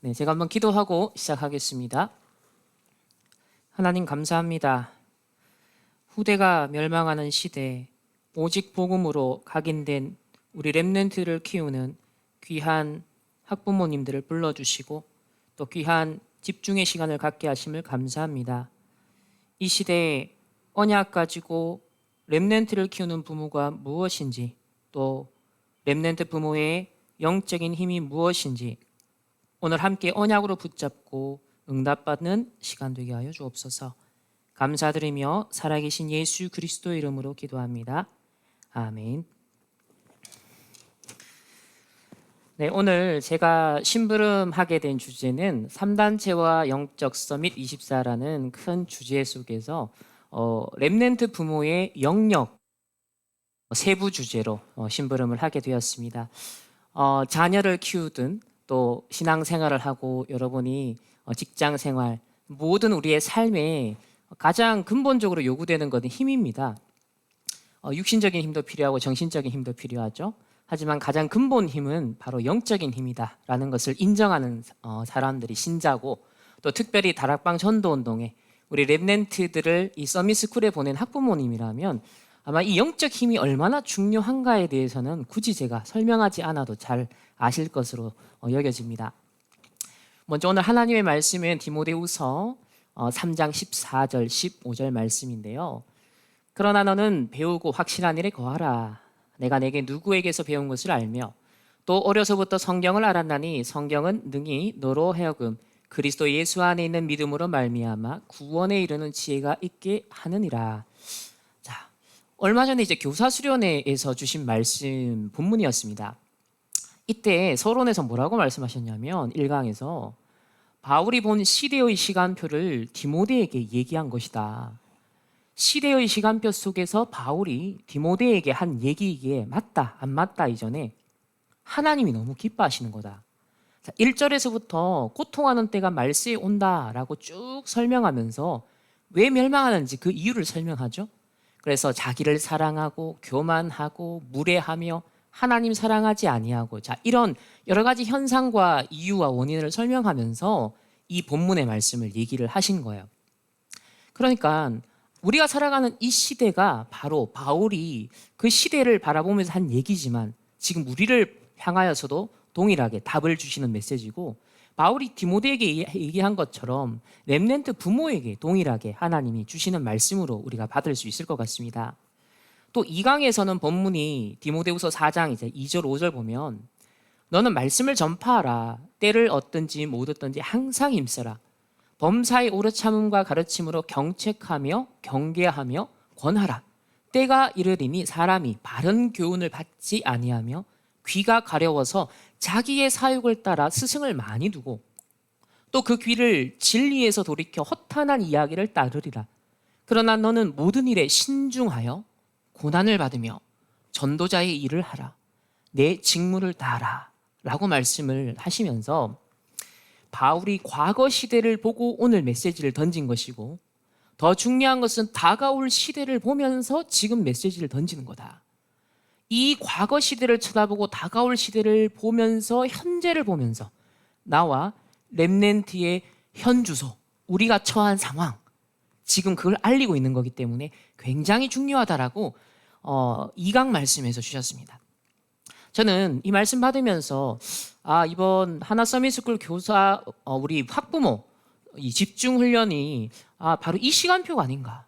네, 제가 한번 기도하고 시작하겠습니다. 하나님 감사합니다. 후대가 멸망하는 시대, 오직 복음으로 각인된 우리 렘넌트를 키우는 귀한 학부모님들을 불러주시고 또 귀한 집중의 시간을 갖게 하심을 감사합니다. 이 시대에 언약 가지고 렘넌트를 키우는 부모가 무엇인지, 또 렘넌트 부모의 영적인 힘이 무엇인지 오늘 함께 언약으로 붙잡고 응답받는 시간 되게 하여 주옵소서. 감사드리며 살아계신 예수 그리스도 이름으로 기도합니다. 아멘. 네, 오늘 제가 심부름하게 된 주제는 3단체와 영적 서밋 24라는 큰 주제 속에서 렘넌트 부모의 영역 세부 주제로 심부름을 하게 되었습니다. 자녀를 키우든 또 신앙생활을 하고 여러분이 직장 생활, 모든 우리의 삶에 가장 근본적으로 요구되는 것은 힘입니다. 육신적인 힘도 필요하고 정신적인 힘도 필요하죠. 하지만 가장 근본 힘은 바로 영적인 힘이다라는 것을 인정하는 사람들이 신자고, 또 특별히 다락방 전도운동에 우리 렘넌트들을 이 서밋스쿨에 보낸 학부모님이라면 아마 이 영적 힘이 얼마나 중요한가에 대해서는 굳이 제가 설명하지 않아도 잘 아실 것으로 여겨집니다. 먼저 오늘 하나님의 말씀은 디모데후서 3장 14절 15절 말씀인데요. 그러나 너는 배우고 확실한 일에 거하라. 내가 내게 누구에게서 배운 것을 알며 또 어려서부터 성경을 알았나니 성경은 능히 너로 하여금 그리스도 예수 안에 있는 믿음으로 말미암아 구원에 이르는 지혜가 있게 하느니라. 자, 얼마 전에 이제 교사 수련회에서 주신 말씀 본문이었습니다. 이때 서론에서 뭐라고 말씀하셨냐면 1강에서 바울이 본 시대의 시간표를 디모데에게 얘기한 것이다. 시대의 시간표 속에서 바울이 디모데에게 한 얘기이기에 맞다 안 맞다 이전에 하나님이 너무 기뻐하시는 거다. 1절에서부터 고통하는 때가 말세에 온다라고 쭉 설명하면서 왜 멸망하는지 그 이유를 설명하죠. 그래서 자기를 사랑하고 교만하고 무례하며 하나님 사랑하지 아니하고, 자, 이런 여러 가지 현상과 이유와 원인을 설명하면서 이 본문의 말씀을 얘기를 하신 거예요. 그러니까 우리가 살아가는 이 시대가 바로 바울이 그 시대를 바라보면서 한 얘기지만 지금 우리를 향하여서도 동일하게 답을 주시는 메시지고, 바울이 디모데에게 얘기한 것처럼 렘넌트 부모에게 동일하게 하나님이 주시는 말씀으로 우리가 받을 수 있을 것 같습니다. 또 2강에서는 본문이 디모데후서 4장 이제 2절 5절 보면 너는 말씀을 전파하라. 때를 얻든지 못 얻든지 항상 힘써라. 범사의 오래 참음과 가르침으로 경책하며 경계하며 권하라. 때가 이르리니 사람이 바른 교훈을 받지 아니하며 귀가 가려워서 자기의 사욕을 따라 스승을 많이 두고 또 그 귀를 진리에서 돌이켜 허탄한 이야기를 따르리라. 그러나 너는 모든 일에 신중하여 고난을 받으며 전도자의 일을 하라. 내 직무를 다하라. 라고 말씀을 하시면서 바울이 과거 시대를 보고 오늘 메시지를 던진 것이고, 더 중요한 것은 다가올 시대를 보면서 지금 메시지를 던지는 거다. 이 과거 시대를 쳐다보고 다가올 시대를 보면서 현재를 보면서 나와 렘넌트의 현주소, 우리가 처한 상황, 지금 그걸 알리고 있는 거기 때문에 굉장히 중요하다라고 2강 말씀에서 주셨습니다. 저는 이 말씀 받으면서 이번 하나 서밋스쿨 교사 우리 학부모 이 집중 훈련이 바로 이 시간표가 아닌가.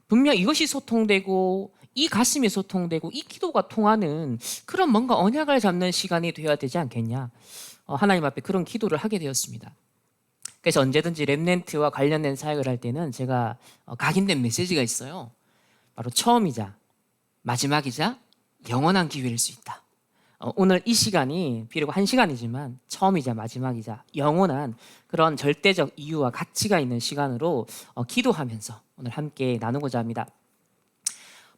분명 이것이 소통되고 이 가슴이 소통되고 이 기도가 통하는 그런 뭔가 언약을 잡는 시간이 되어야 되지 않겠냐. 하나님 앞에 그런 기도를 하게 되었습니다. 그래서 언제든지 렘넌트와 관련된 사역을 할 때는 제가 각인된 메시지가 있어요. 바로 처음이자 마지막이자 영원한 기회일 수 있다. 오늘 이 시간이 비록 1시간이지만 처음이자 마지막이자 영원한 그런 절대적 이유와 가치가 있는 시간으로 기도하면서 오늘 함께 나누고자 합니다.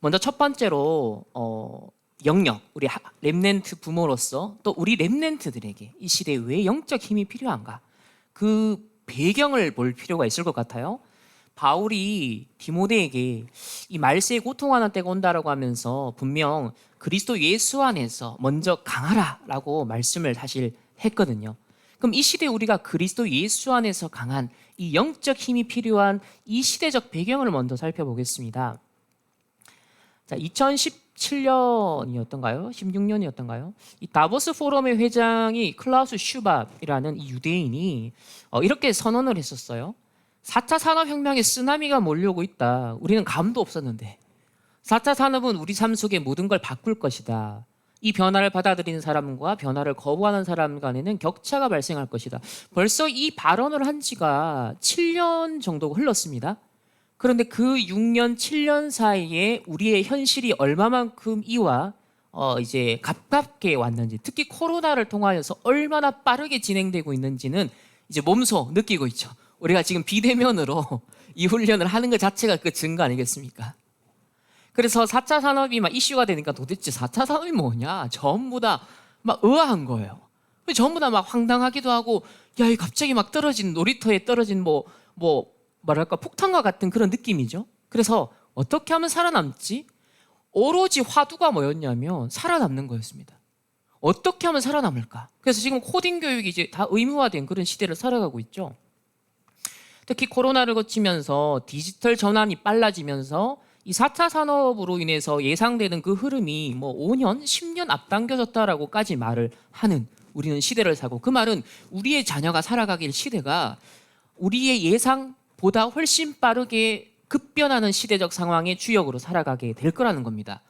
먼저 첫 번째로 영역, 우리 렘넌트 부모로서 또 우리 렘넌트들에게 이 시대에 왜 영적 힘이 필요한가, 그 배경을 볼 필요가 있을 것 같아요. 바울이 디모데에게 이 말세에 고통하는 때가 온다라고 하면서 분명 그리스도 예수 안에서 먼저 강하라라고 말씀을 사실 했거든요. 그럼 이 시대에 우리가 그리스도 예수 안에서 강한 이 영적 힘이 필요한 이 시대적 배경을 먼저 살펴보겠습니다. 자, 2017년이었던가요? 16년이었던가요? 이 다보스 포럼의 회장이 클라우스 슈밥이라는 이 유대인이 이렇게 선언을 했었어요. 4차 산업혁명의 쓰나미가 몰려오고 있다. 우리는 감도 없었는데 4차 산업은 우리 삶 속의 모든 걸 바꿀 것이다. 이 변화를 받아들이는 사람과 변화를 거부하는 사람 간에는 격차가 발생할 것이다. 벌써 이 발언을 한 지가 7년 정도 흘렀습니다. 그런데 그 6년, 7년 사이에 우리의 현실이 얼마만큼 이와 이제 가깝게 왔는지, 특히 코로나를 통하여서 얼마나 빠르게 진행되고 있는지는 이제 몸소 느끼고 있죠. 우리가 지금 비대면으로 이 훈련을 하는 것 자체가 그 증거 아니겠습니까? 그래서 4차 산업이 막 이슈가 되니까 도대체 4차 산업이 뭐냐? 전부 다 막 의아한 거예요. 전부 다 막 황당하기도 하고, 야, 이 갑자기 막 떨어진 놀이터에 떨어진 뭐랄까 폭탄과 같은 그런 느낌이죠. 그래서 어떻게 하면 살아남지? 오로지 화두가 뭐였냐면 살아남는 거였습니다. 어떻게 하면 살아남을까? 그래서 지금 코딩 교육이 이제 다 의무화된 그런 시대를 살아가고 있죠. 특히 코로나를 거치면서 디지털 전환이 빨라지면서 이 4차 산업으로 인해서 예상되는 그 흐름이 뭐 5년, 10년 앞당겨졌다라고까지 말을 하는 우리는 시대를 사고, 그 말은 우리의 자녀가 살아가길 시대가 우리의 예상보다 훨씬 빠르게 급변하는 시대적 상황의 주역으로 살아가게 될 거라는 겁니다.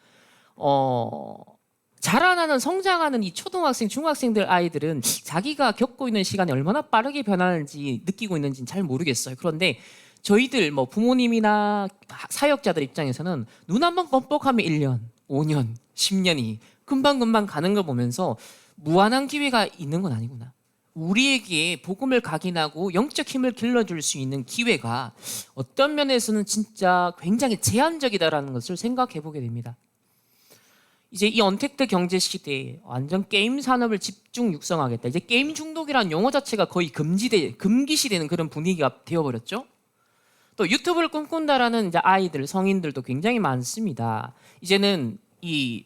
자라나는 성장하는 이 초등학생, 중학생들 아이들은 자기가 겪고 있는 시간이 얼마나 빠르게 변하는지 느끼고 있는지는 잘 모르겠어요. 그런데 저희들 뭐 부모님이나 사역자들 입장에서는 눈 한번 껌뻑하면 1년, 5년, 10년이 금방금방 가는 걸 보면서 무한한 기회가 있는 건 아니구나. 우리에게 복음을 각인하고 영적 힘을 길러줄 수 있는 기회가 어떤 면에서는 진짜 굉장히 제한적이다라는 것을 생각해 보게 됩니다. 이제 이 언택트 경제 시대에 완전 게임 산업을 집중 육성하겠다. 이제 게임 중독이라는 용어 자체가 거의 금기시되는 그런 분위기가 되어버렸죠. 또 유튜브를 꿈꾼다라는 이제 아이들, 성인들도 굉장히 많습니다. 이제는 이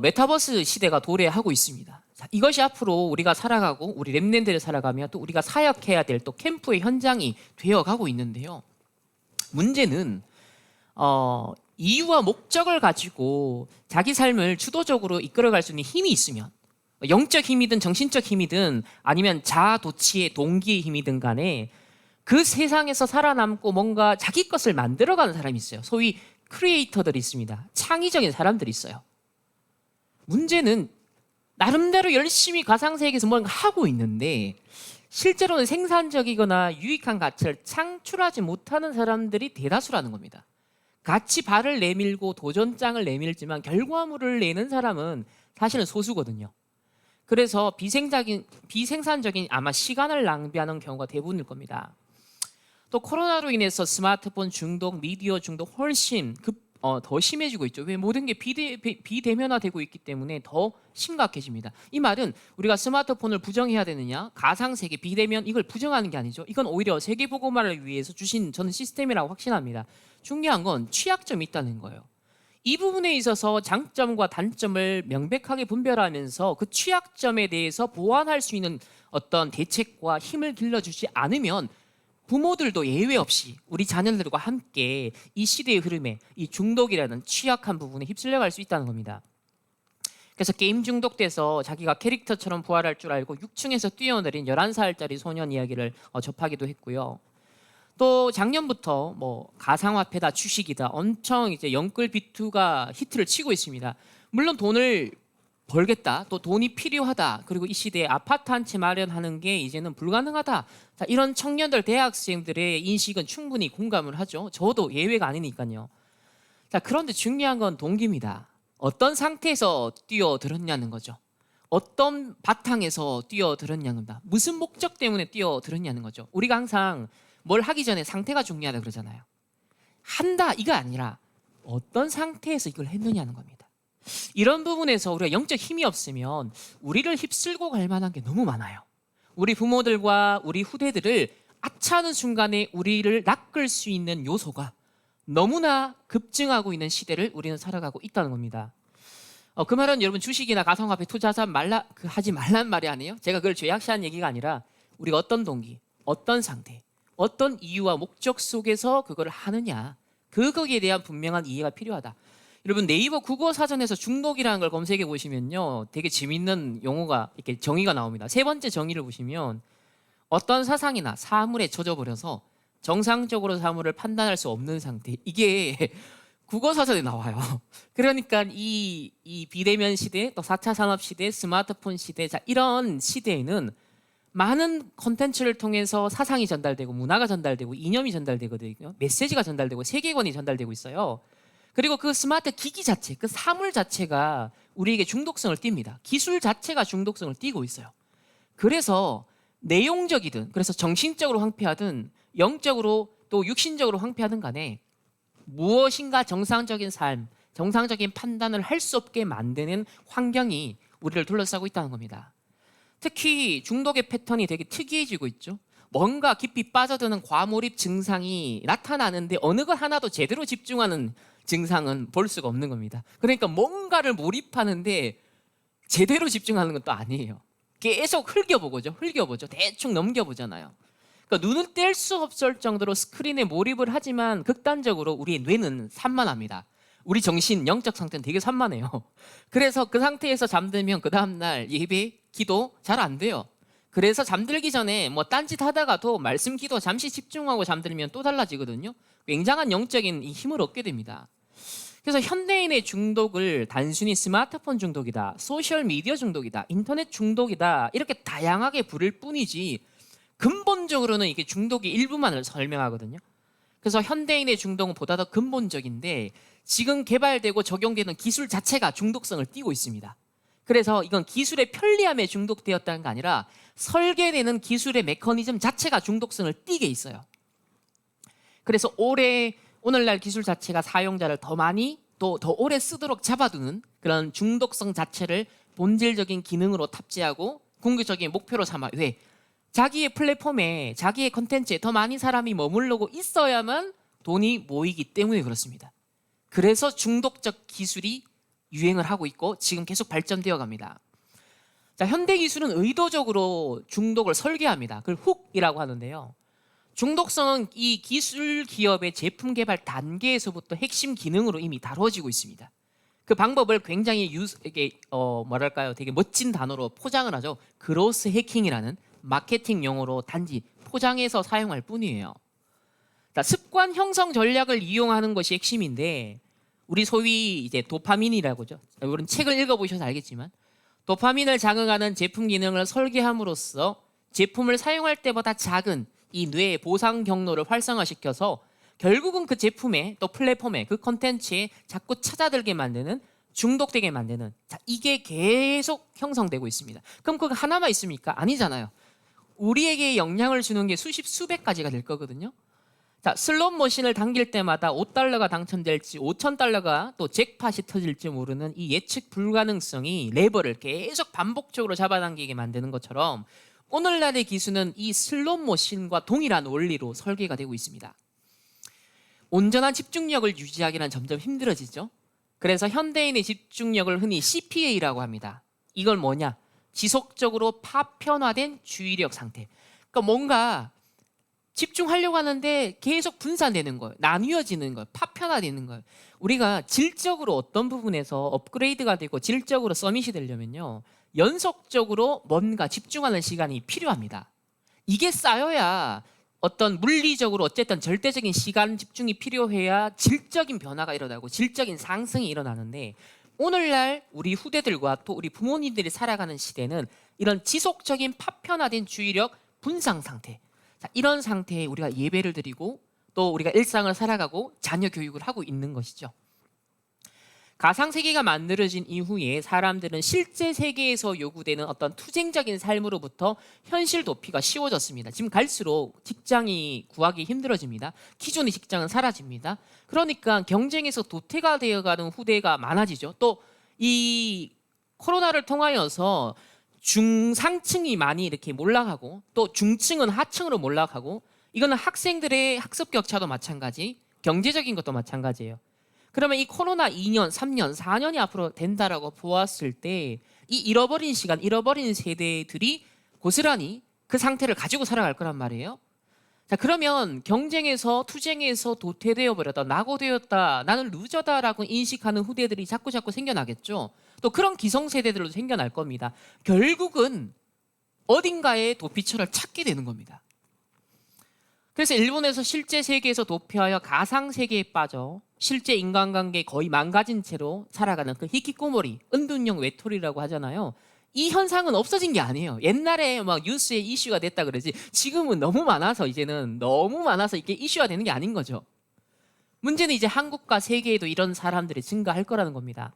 메타버스 시대가 도래하고 있습니다. 자, 이것이 앞으로 우리가 살아가고 우리 랩랜드를 살아가며 또 우리가 사역해야 될 또 캠프의 현장이 되어가고 있는데요. 문제는 이유와 목적을 가지고 자기 삶을 주도적으로 이끌어갈 수 있는 힘이 있으면, 영적 힘이든 정신적 힘이든 아니면 자아도취의 동기의 힘이든 간에 그 세상에서 살아남고 뭔가 자기 것을 만들어가는 사람이 있어요. 소위 크리에이터들이 있습니다. 창의적인 사람들이 있어요. 문제는 나름대로 열심히 가상세계에서 뭔가 하고 있는데 실제로는 생산적이거나 유익한 가치를 창출하지 못하는 사람들이 대다수라는 겁니다. 같이 발을 내밀고 도전장을 내밀지만 결과물을 내는 사람은 사실은 소수거든요. 그래서 비생산적인 아마 시간을 낭비하는 경우가 대부분일 겁니다. 또 코로나로 인해서 스마트폰 중독, 미디어 중독 훨씬 더 심해지고 있죠. 왜? 모든 게 비대면화되고 있기 때문에 더 심각해집니다. 이 말은 우리가 스마트폰을 부정해야 되느냐, 가상세계, 비대면 이걸 부정하는 게 아니죠. 이건 오히려 세계보고만을 위해서 주신 저는 시스템이라고 확신합니다. 중요한 건 취약점이 있다는 거예요. 이 부분에 있어서 장점과 단점을 명백하게 분별하면서 그 취약점에 대해서 보완할 수 있는 어떤 대책과 힘을 길러주지 않으면 부모들도 예외 없이 우리 자녀들과 함께 이 시대의 흐름에 이 중독이라는 취약한 부분에 휩쓸려 갈 수 있다는 겁니다. 그래서 게임 중독돼서 자기가 캐릭터처럼 부활할 줄 알고 6층에서 뛰어내린 11살짜리 소년 이야기를 접하기도 했고요. 또 작년부터 뭐 가상화폐다, 주식이다, 엄청 이제 영끌 비투가 히트를 치고 있습니다. 물론 돈을 벌겠다, 또 돈이 필요하다, 그리고 이 시대에 아파트 한 채 마련하는 게 이제는 불가능하다. 자, 이런 청년들, 대학생들의 인식은 충분히 공감을 하죠. 저도 예외가 아니니까요. 자, 그런데 중요한 건 동기입니다. 어떤 상태에서 뛰어들었냐는 거죠. 어떤 바탕에서 뛰어들었냐는 겁니다. 무슨 목적 때문에 뛰어들었냐는 거죠. 우리가 항상 뭘 하기 전에 상태가 중요하다 그러잖아요. 한다 이거 아니라 어떤 상태에서 이걸 했느냐는 겁니다. 이런 부분에서 우리가 영적 힘이 없으면 우리를 휩쓸고 갈 만한 게 너무 많아요. 우리 부모들과 우리 후대들을 아차하는 순간에 우리를 낚을 수 있는 요소가 너무나 급증하고 있는 시대를 우리는 살아가고 있다는 겁니다. 그 말은 여러분 주식이나 가상화폐 투자하지 하지 말란 말이 아니에요. 제가 그걸 죄악시한 얘기가 아니라 우리가 어떤 동기, 어떤 상태, 어떤 이유와 목적 속에서 그걸 하느냐, 그거에 대한 분명한 이해가 필요하다. 여러분 네이버 국어 사전에서 중독이라는 걸 검색해 보시면요, 되게 재밌는 용어가 이렇게 정의가 나옵니다. 세 번째 정의를 보시면 어떤 사상이나 사물에 젖어버려서 정상적으로 사물을 판단할 수 없는 상태. 이게 국어 사전에 나와요. 그러니까 이 비대면 시대, 또 4차 산업 시대, 스마트폰 시대, 자, 이런 시대에는 많은 콘텐츠를 통해서 사상이 전달되고 문화가 전달되고 이념이 전달되거든요. 메시지가 전달되고 세계관이 전달되고 있어요. 그리고 그 스마트 기기 자체, 그 사물 자체가 우리에게 중독성을 띱니다. 기술 자체가 중독성을 띠고 있어요. 그래서 내용적이든, 그래서 정신적으로 황폐하든 영적으로 또 육신적으로 황폐하든 간에 무엇인가 정상적인 삶, 정상적인 판단을 할 수 없게 만드는 환경이 우리를 둘러싸고 있다는 겁니다. 특히 중독의 패턴이 되게 특이해지고 있죠. 뭔가 깊이 빠져드는 과몰입 증상이 나타나는데 어느 것 하나도 제대로 집중하는 증상은 볼 수가 없는 겁니다. 그러니까 뭔가를 몰입하는데 제대로 집중하는 건 또 아니에요. 계속 흘겨보죠. 대충 넘겨보잖아요. 그러니까 눈을 뗄 수 없을 정도로 스크린에 몰입을 하지만 극단적으로 우리의 뇌는 산만합니다. 우리 정신, 영적 상태는 되게 산만해요. 그래서 그 상태에서 잠들면 그 다음날 예배, 기도 잘 안 돼요. 그래서 잠들기 전에 뭐 딴짓 하다가도 말씀 기도 잠시 집중하고 잠들면 또 달라지거든요. 굉장한 영적인 힘을 얻게 됩니다. 그래서 현대인의 중독을 단순히 스마트폰 중독이다, 소셜 미디어 중독이다, 인터넷 중독이다 이렇게 다양하게 부를 뿐이지 근본적으로는 이게 중독의 일부만을 설명하거든요. 그래서 현대인의 중독은 보다 더 근본적인데 지금 개발되고 적용되는 기술 자체가 중독성을 띠고 있습니다. 그래서 이건 기술의 편리함에 중독되었다는 게 아니라 설계되는 기술의 메커니즘 자체가 중독성을 띠게 있어요. 그래서 오늘날 기술 자체가 사용자를 더 많이 또 더 오래 쓰도록 잡아두는 그런 중독성 자체를 본질적인 기능으로 탑재하고 궁극적인 목표로 삼아. 왜? 자기의 플랫폼에, 자기의 컨텐츠에 더 많은 사람이 머무르고 있어야만 돈이 모이기 때문에 그렇습니다. 그래서 중독적 기술이 유행을 하고 있고 지금 계속 발전되어 갑니다. 자, 현대 기술은 의도적으로 중독을 설계합니다. 그걸 훅이라고 하는데요. 중독성은 이 기술 기업의 제품 개발 단계에서부터 핵심 기능으로 이미 다뤄지고 있습니다. 그 방법을 굉장히 되게 멋진 단어로 포장을 하죠. 그로스 해킹이라는 마케팅 용어로 단지 포장해서 사용할 뿐이에요. 자, 습관 형성 전략을 이용하는 것이 핵심인데 우리 소위 이제 도파민이라고죠. 이런 책을 읽어보셔서 알겠지만 도파민을 자극하는 제품 기능을 설계함으로써 제품을 사용할 때보다 작은 이 뇌의 보상 경로를 활성화시켜서 결국은 그 제품에 또 플랫폼에 그 콘텐츠에 자꾸 찾아들게 만드는 중독되게 만드는 자, 이게 계속 형성되고 있습니다. 그럼 그거 하나만 있습니까? 아니잖아요. 우리에게 영향을 주는 게 수백 가지가 될 거거든요. 자, 슬롯 머신을 당길 때마다 $5가 당첨될지 $5,000가 또 잭팟이 터질지 모르는 이 예측 불가능성이 레버를 계속 반복적으로 잡아당기게 만드는 것처럼 오늘날의 기술은 이 슬롯 머신과 동일한 원리로 설계가 되고 있습니다. 온전한 집중력을 유지하기는 점점 힘들어지죠. 그래서 현대인의 집중력을 흔히 CPA라고 합니다. 이걸 뭐냐? 지속적으로 파편화된 주의력 상태. 그러니까 뭔가 집중하려고 하는데 계속 분산되는 거예요. 나뉘어지는 거예요. 파편화되는 거예요. 우리가 질적으로 어떤 부분에서 업그레이드가 되고 질적으로 서밋이 되려면요, 연속적으로 뭔가 집중하는 시간이 필요합니다. 이게 쌓여야 어떤 물리적으로 어쨌든 절대적인 시간 집중이 필요해야 질적인 변화가 일어나고 질적인 상승이 일어나는데 오늘날 우리 후대들과 또 우리 부모님들이 살아가는 시대는 이런 지속적인 파편화된 주의력 분산 상태, 자, 이런 상태에 우리가 예배를 드리고 또 우리가 일상을 살아가고 자녀 교육을 하고 있는 것이죠. 가상세계가 만들어진 이후에 사람들은 실제 세계에서 요구되는 어떤 투쟁적인 삶으로부터 현실 도피가 쉬워졌습니다. 지금 갈수록 직장이 구하기 힘들어집니다. 기존의 직장은 사라집니다. 그러니까 경쟁에서 도태가 되어가는 후대가 많아지죠. 또 이 코로나를 통하여서 중상층이 많이 이렇게 몰락하고 또 중층은 하층으로 몰락하고 이거는 학생들의 학습 격차도 마찬가지, 경제적인 것도 마찬가지예요. 그러면 이 코로나 2년, 3년, 4년이 앞으로 된다라고 보았을 때 이 잃어버린 시간, 잃어버린 세대들이 고스란히 그 상태를 가지고 살아갈 거란 말이에요. 자, 그러면 경쟁에서 투쟁에서 도태되어 버렸다, 낙오되었다, 나는 루저다라고 인식하는 후대들이 자꾸 생겨나겠죠. 또 그런 기성세대들도 생겨날 겁니다. 결국은 어딘가에 도피처를 찾게 되는 겁니다. 그래서 일본에서 실제 세계에서 도피하여 가상 세계에 빠져 실제 인간관계 거의 망가진 채로 살아가는 그 히키코모리, 은둔형 외톨이라고 하잖아요. 이 현상은 없어진 게 아니에요. 옛날에 막 뉴스에 이슈가 됐다 그러지, 지금은 너무 많아서 이제는 너무 많아서 이게 이슈가 되는 게 아닌 거죠. 문제는 이제 한국과 세계에도 이런 사람들이 증가할 거라는 겁니다.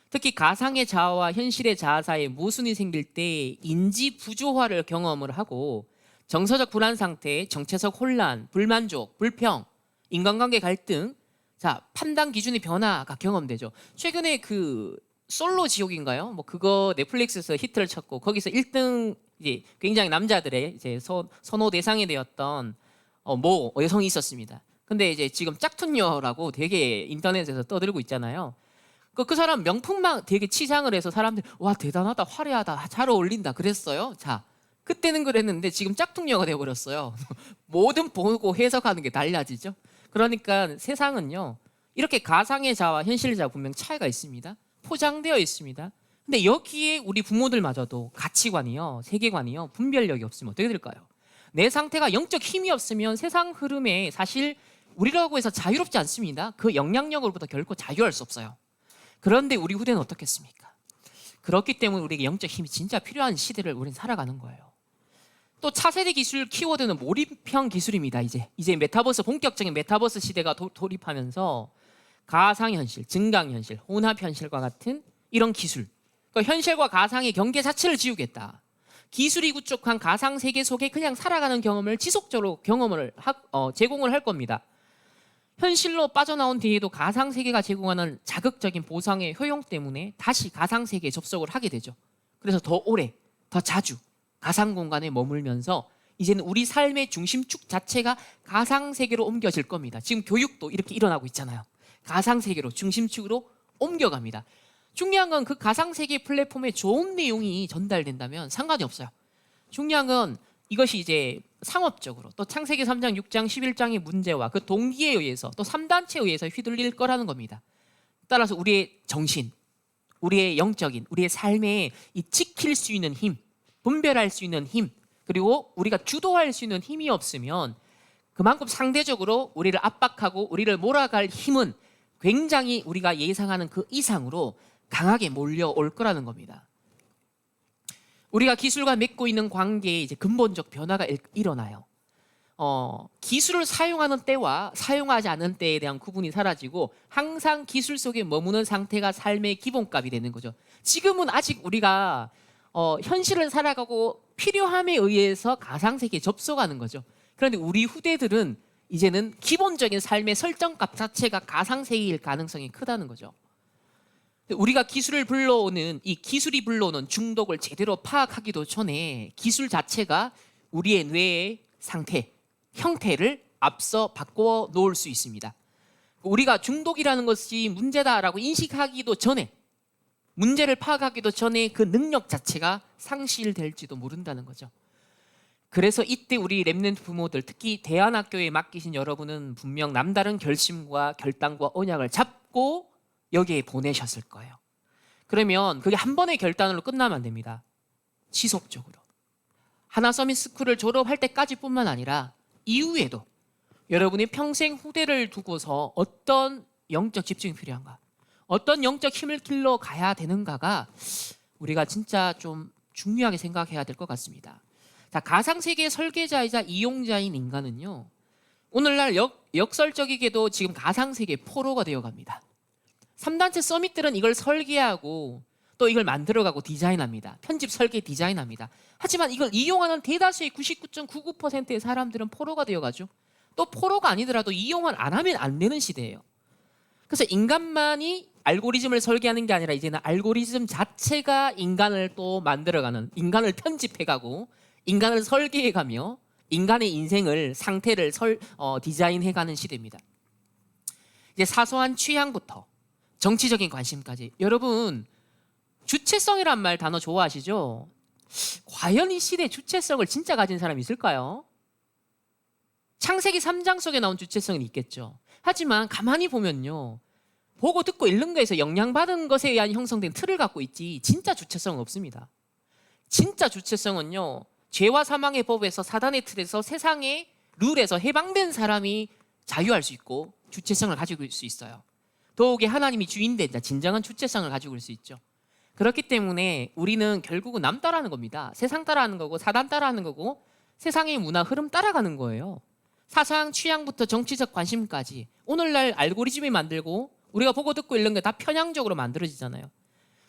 특히 가상의 자아와 현실의 자아 사이에 모순이 생길 때 인지 부조화를 경험을 하고 정서적 불안 상태, 정체적 혼란, 불만족, 불평, 인간관계 갈등, 자, 판단 기준의 변화가 경험되죠. 최근에 그 솔로 지옥인가요? 뭐 그거 넷플릭스에서 히트를 쳤고 거기서 1등 이제 굉장히 남자들의 이제 선호 대상이 되었던 모 여성이 있었습니다. 근데 이제 지금 짝퉁녀라고 되게 인터넷에서 떠들고 있잖아요. 그 사람 명품만 되게 치장을 해서 사람들이 와 대단하다, 화려하다, 잘 어울린다 그랬어요. 자, 그때는 그랬는데 지금 짝퉁녀가 되어버렸어요. 뭐든 보고 해석하는 게 달라지죠. 그러니까 세상은요, 이렇게 가상의 자와 현실의 자 분명 차이가 있습니다. 포장되어 있습니다. 근데 여기에 우리 부모들마저도 가치관이요, 세계관이요, 분별력이 없으면 어떻게 될까요? 내 상태가 영적 힘이 없으면 세상 흐름에 사실 우리라고 해서 자유롭지 않습니다. 그 영향력으로부터 결코 자유할 수 없어요. 그런데 우리 후대는 어떻겠습니까? 그렇기 때문에 우리에게 영적 힘이 진짜 필요한 시대를 우리는 살아가는 거예요. 또 차세대 기술 키워드는 몰입형 기술입니다. 이제 메타버스, 본격적인 메타버스 시대가 돌입하면서 가상현실, 증강현실, 혼합현실과 같은 이런 기술, 그러니까 현실과 가상의 경계 자체를 지우겠다. 기술이 구축한 가상세계 속에 그냥 살아가는 경험을 지속적으로 제공을 할 겁니다. 현실로 빠져나온 뒤에도 가상세계가 제공하는 자극적인 보상의 효용 때문에 다시 가상세계에 접속을 하게 되죠. 그래서 더 오래, 더 자주 가상공간에 머물면서 이제는 우리 삶의 중심축 자체가 가상세계로 옮겨질 겁니다. 지금 교육도 이렇게 일어나고 있잖아요. 가상세계로 중심축으로 옮겨갑니다. 중요한 건 그 가상세계 플랫폼에 좋은 내용이 전달된다면 상관이 없어요. 중요한 건 이것이 이제 상업적으로 또 창세기 3장, 6장, 11장의 문제와 그 동기에 의해서 또 3단체에 의해서 휘둘릴 거라는 겁니다. 따라서 우리의 정신, 우리의 영적인, 우리의 삶에 이 지킬 수 있는 힘, 분별할 수 있는 힘, 그리고 우리가 주도할 수 있는 힘이 없으면 그만큼 상대적으로 우리를 압박하고 우리를 몰아갈 힘은 굉장히 우리가 예상하는 그 이상으로 강하게 몰려올 거라는 겁니다. 우리가 기술과 맺고 있는 관계에 이제 근본적 변화가 일어나요. 기술을 사용하는 때와 사용하지 않는 때에 대한 구분이 사라지고 항상 기술 속에 머무는 상태가 삶의 기본값이 되는 거죠. 지금은 아직 우리가 현실을 살아가고 필요함에 의해서 가상세계에 접속하는 거죠. 그런데 우리 후대들은 이제는 기본적인 삶의 설정값 자체가 가상세계일 가능성이 크다는 거죠. 우리가 기술이 불러오는 중독을 제대로 파악하기도 전에 기술 자체가 우리의 뇌의 상태, 형태를 앞서 바꿔 놓을 수 있습니다. 우리가 중독이라는 것이 문제다라고 인식하기도 전에, 문제를 파악하기도 전에 그 능력 자체가 상실될지도 모른다는 거죠. 그래서 이때 우리 렘넌트 부모들, 특히 대안학교에 맡기신 여러분은 분명 남다른 결심과 결단과 언약을 잡고 여기에 보내셨을 거예요. 그러면 그게 한 번의 결단으로 끝나면 안 됩니다. 지속적으로. 하나 서밋 스쿨을 졸업할 때까지뿐만 아니라 이후에도 여러분이 평생 후대를 두고서 어떤 영적 집중이 필요한가, 어떤 영적 힘을 길러 가야 되는가가 우리가 진짜 좀 중요하게 생각해야 될 것 같습니다. 자, 가상세계의 설계자이자 이용자인 인간은요, 오늘날 역설적이게도 지금 가상세계의 포로가 되어갑니다. 3단체 서밋들은 이걸 설계하고 또 이걸 만들어가고 디자인합니다. 편집, 설계, 디자인합니다. 하지만 이걸 이용하는 대다수의 99.99%의 사람들은 포로가 되어가죠. 또 포로가 아니더라도 이용을 안 하면 안 되는 시대예요. 그래서 인간만이 알고리즘을 설계하는 게 아니라 이제는 알고리즘 자체가 인간을 또 만들어가는, 인간을 편집해가고 인간을 설계해가며 인간의 인생을, 상태를 디자인해가는 시대입니다. 이제 사소한 취향부터 정치적인 관심까지. 여러분, 주체성이란 단어 좋아하시죠? 과연 이 시대의 주체성을 진짜 가진 사람이 있을까요? 창세기 3장 속에 나온 주체성은 있겠죠. 하지만 가만히 보면요, 보고 듣고 읽는 거에서 영향받은 것에 의한 형성된 틀을 갖고 있지 진짜 주체성은 없습니다. 진짜 주체성은요, 죄와 사망의 법에서 사단의 틀에서 세상의 룰에서 해방된 사람이 자유할 수 있고 주체성을 가지고 있을 수 있어요. 더욱이 하나님이 주인된 자, 진정한 주체성을 가지고 있을 수 있죠. 그렇기 때문에 우리는 결국은 남 따라하는 겁니다. 세상 따라하는 거고 사단 따라하는 거고 세상의 문화 흐름 따라가는 거예요. 사상 취향부터 정치적 관심까지 오늘날 알고리즘이 만들고 우리가 보고 듣고 읽는 게 다 편향적으로 만들어지잖아요.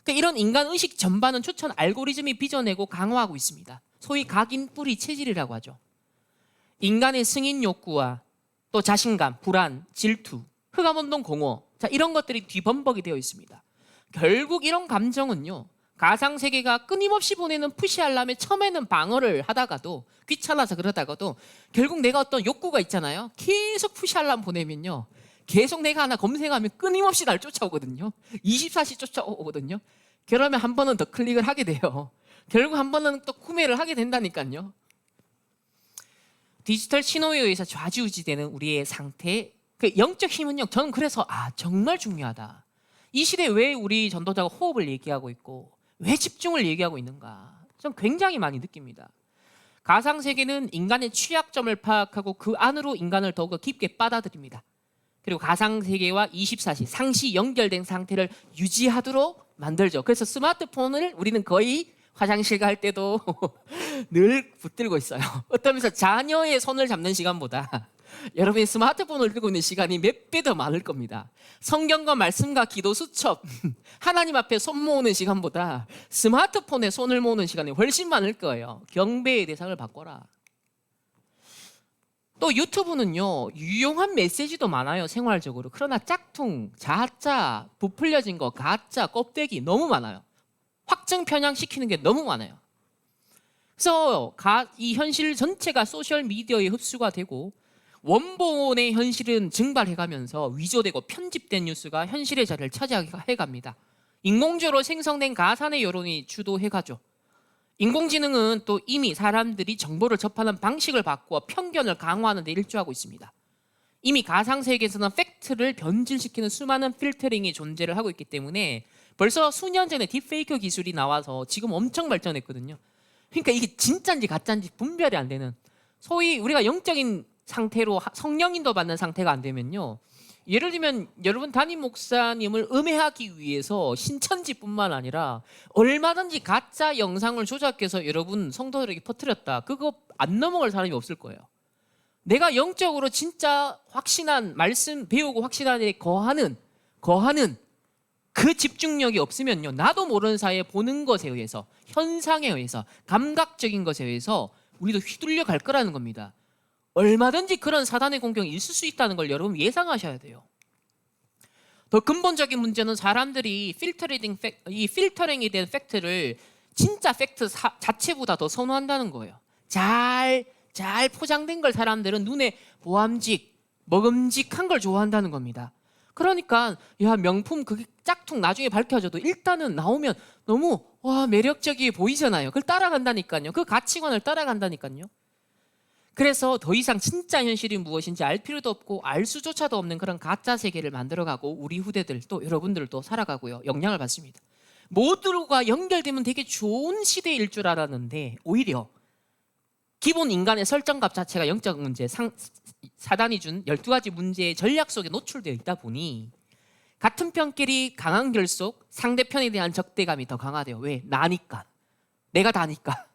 그러니까 이런 인간 의식 전반은 추천 알고리즘이 빚어내고 강화하고 있습니다. 소위 각인 뿌리 체질이라고 하죠. 인간의 승인 욕구와 또 자신감, 불안, 질투, 흑암운동 공허, 자, 이런 것들이 뒤범벅이 되어 있습니다. 결국 이런 감정은요, 가상세계가 끊임없이 보내는 푸시 알람에 처음에는 방어를 하다가도 귀찮아서 그러다가도 결국 내가 어떤 욕구가 있잖아요. 계속 푸시 알람 보내면요, 계속 내가 하나 검색하면 끊임없이 날 쫓아오거든요. 24시 쫓아오거든요. 그러면 한 번은 더 클릭을 하게 돼요. 결국 한 번은 또 구매를 하게 된다니까요. 디지털 신호에 의해서 좌지우지되는 우리의 상태, 그 영적 힘은요, 저는 그래서 정말 중요하다. 이 시대에 왜 우리 전도자가 호흡을 얘기하고 있고 왜 집중을 얘기하고 있는가, 전 굉장히 많이 느낍니다. 가상세계는 인간의 취약점을 파악하고 그 안으로 인간을 더욱 깊게 빨아들입니다. 그리고 가상세계와 24시 상시 연결된 상태를 유지하도록 만들죠. 그래서 스마트폰을 우리는 거의 화장실 갈 때도 늘 붙들고 있어요. 어떤 면에서 자녀의 손을 잡는 시간보다 여러분이 스마트폰을 들고 있는 시간이 몇 배 더 많을 겁니다. 성경과 말씀과 기도 수첩, 하나님 앞에 손 모으는 시간보다 스마트폰에 손을 모으는 시간이 훨씬 많을 거예요. 경배의 대상을 바꿔라. 또 유튜브는요, 유용한 메시지도 많아요, 생활적으로. 그러나 짝퉁, 자짜, 부풀려진 거, 가짜, 껍데기 너무 많아요. 확증 편향시키는 게 너무 많아요. 그래서 이 현실 전체가 소셜 미디어에 흡수가 되고 원본의 현실은 증발해가면서 위조되고 편집된 뉴스가 현실의 자리를 차지해갑니다. 인공적으로 생성된 가산의 여론이 주도해가죠. 인공지능은 또 이미 사람들이 정보를 접하는 방식을 바꾸어 편견을 강화하는 데 일조하고 있습니다. 이미 가상세계에서는 팩트를 변질시키는 수많은 필터링이 존재를 하고 있기 때문에 벌써 수년 전에 딥페이크 기술이 나와서 지금 엄청 발전했거든요. 그러니까 이게 진짜인지 가짜인지 분별이 안 되는, 소위 우리가 영적인 상태로 성령인도 받는 상태가 안 되면요, 예를 들면 여러분 담임 목사님을 음해하기 위해서 신천지뿐만 아니라 얼마든지 가짜 영상을 조작해서 여러분 성도들에게 퍼뜨렸다, 그거 안 넘어갈 사람이 없을 거예요. 내가 영적으로 진짜 확신한 말씀 배우고 확신한 일에 거하는 그 집중력이 없으면요, 나도 모르는 사이에 보는 것에 의해서, 현상에 의해서, 감각적인 것에 의해서 우리도 휘둘려 갈 거라는 겁니다. 얼마든지 그런 사단의 공격이 있을 수 있다는 걸 여러분 예상하셔야 돼요. 더 근본적인 문제는 사람들이 이 필터링이 된 팩트를 진짜 팩트 자체보다 더 선호한다는 거예요. 잘 포장된 걸 사람들은 눈에 보암직, 먹음직한 걸 좋아한다는 겁니다. 그러니까 야, 명품 그게 짝퉁 나중에 밝혀져도 일단은 나오면 너무 매력적이게 보이잖아요. 그걸 따라간다니까요. 그 가치관을 따라간다니까요. 그래서 더 이상 진짜 현실이 무엇인지 알 필요도 없고 알 수조차도 없는 그런 가짜 세계를 만들어가고 우리 후대들 또 여러분들도 살아가고요, 영향을 받습니다. 모두가 연결되면 되게 좋은 시대일 줄 알았는데 오히려 기본 인간의 설정값 자체가 영적 문제, 사단이 준 12가지 문제의 전략 속에 노출되어 있다 보니 같은 편끼리 강한 결속, 상대편에 대한 적대감이 더 강화돼요. 왜? 나니까. 내가 다니까.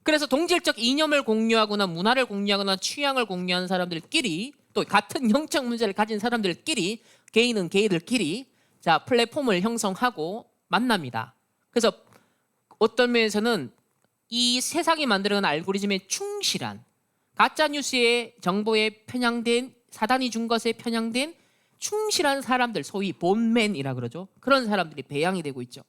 그래서 동질적 이념을 공유하거나 문화를 공유하거나 취향을 공유하는 사람들끼리, 또 같은 영적 문제를 가진 사람들끼리, 개인은 개인들끼리 플랫폼을 형성하고 만납니다. 그래서 어떤 면에서는 이 세상이 만들어낸 알고리즘에 충실한, 가짜뉴스의 정보에 편향된, 사단이 준 것에 편향된 충실한 사람들, 소위 본맨이라 그러죠. 그런 사람들이 배양이 되고 있죠.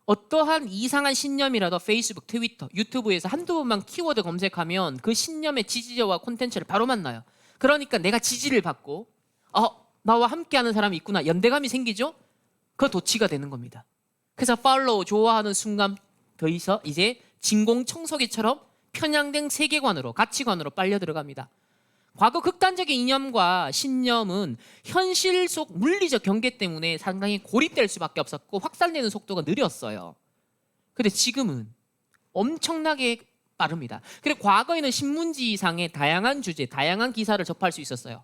어떠한 이상한 신념이라도 페이스북, 트위터, 유튜브에서 한두 번만 키워드 검색하면 그 신념의 지지자와 콘텐츠를 바로 만나요. 그러니까 내가 지지를 받고 나와 함께하는 사람이 있구나, 연대감이 생기죠. 그 도취가 되는 겁니다. 그래서 팔로우, 좋아하는 순간 더 이제 진공청소기처럼 편향된 세계관으로 가치관으로 빨려 들어갑니다. 과거 극단적인 이념과 신념은 현실 속 물리적 경계 때문에 상당히 고립될 수밖에 없었고 확산되는 속도가 느렸어요. 근데 지금은 엄청나게 빠릅니다. 그리고 과거에는 신문지상의 다양한 주제, 다양한 기사를 접할 수 있었어요.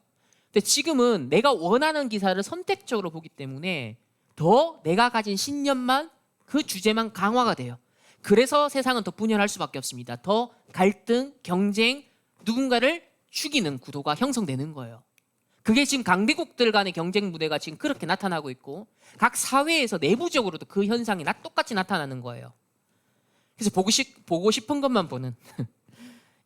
근데 지금은 내가 원하는 기사를 선택적으로 보기 때문에 더 내가 가진 신념만, 그 주제만 강화가 돼요. 그래서 세상은 더 분열할 수밖에 없습니다. 더 갈등, 경쟁, 누군가를 죽이는 구도가 형성되는 거예요. 그게 지금 강대국들 간의 경쟁 무대가 지금 그렇게 나타나고 있고 각 사회에서 내부적으로도 그 현상이 똑같이 나타나는 거예요. 그래서 보고 싶은 것만 보는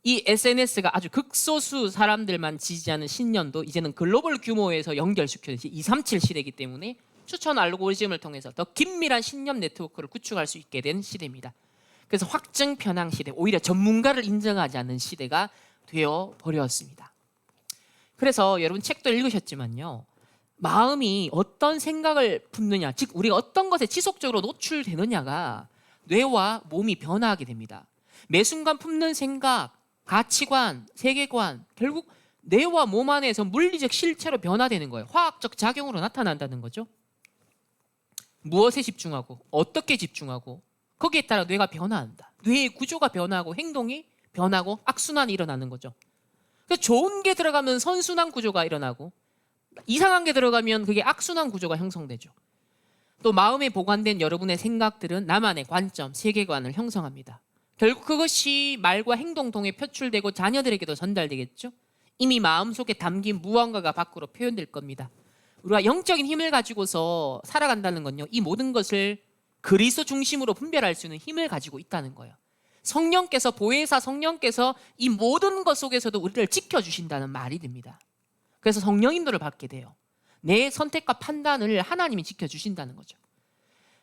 이 SNS가 아주 극소수 사람들만 지지하는 신념도 이제는 글로벌 규모에서 연결시켜서 237 시대이기 때문에 추천 알고리즘을 통해서 더 긴밀한 신념 네트워크를 구축할 수 있게 된 시대입니다. 그래서 확증 편향 시대, 오히려 전문가를 인정하지 않는 시대가 되어 버렸습니다. 그래서 여러분 책도 읽으셨지만요, 마음이 어떤 생각을 품느냐, 즉 우리가 어떤 것에 지속적으로 노출되느냐가 뇌와 몸이 변화하게 됩니다. 매 순간 품는 생각, 가치관, 세계관, 결국 뇌와 몸 안에서 물리적 실체로 변화되는 거예요. 화학적 작용으로 나타난다는 거죠. 무엇에 집중하고 어떻게 집중하고 거기에 따라 뇌가 변화한다. 뇌의 구조가 변화하고 행동이 변하고 악순환이 일어나는 거죠. 그러니까 좋은 게 들어가면 선순환 구조가 일어나고 이상한 게 들어가면 그게 악순환 구조가 형성되죠. 또 마음에 보관된 여러분의 생각들은 나만의 관점, 세계관을 형성합니다. 결국 그것이 말과 행동 통해 표출되고 자녀들에게도 전달되겠죠. 이미 마음속에 담긴 무언가가 밖으로 표현될 겁니다. 우리가 영적인 힘을 가지고서 살아간다는 건요, 이 모든 것을 그리스도 중심으로 분별할 수 있는 힘을 가지고 있다는 거예요. 성령께서, 보혜사 성령께서 이 모든 것 속에서도 우리를 지켜주신다는 말이 됩니다. 그래서 성령 인도를 받게 돼요. 내 선택과 판단을 하나님이 지켜주신다는 거죠.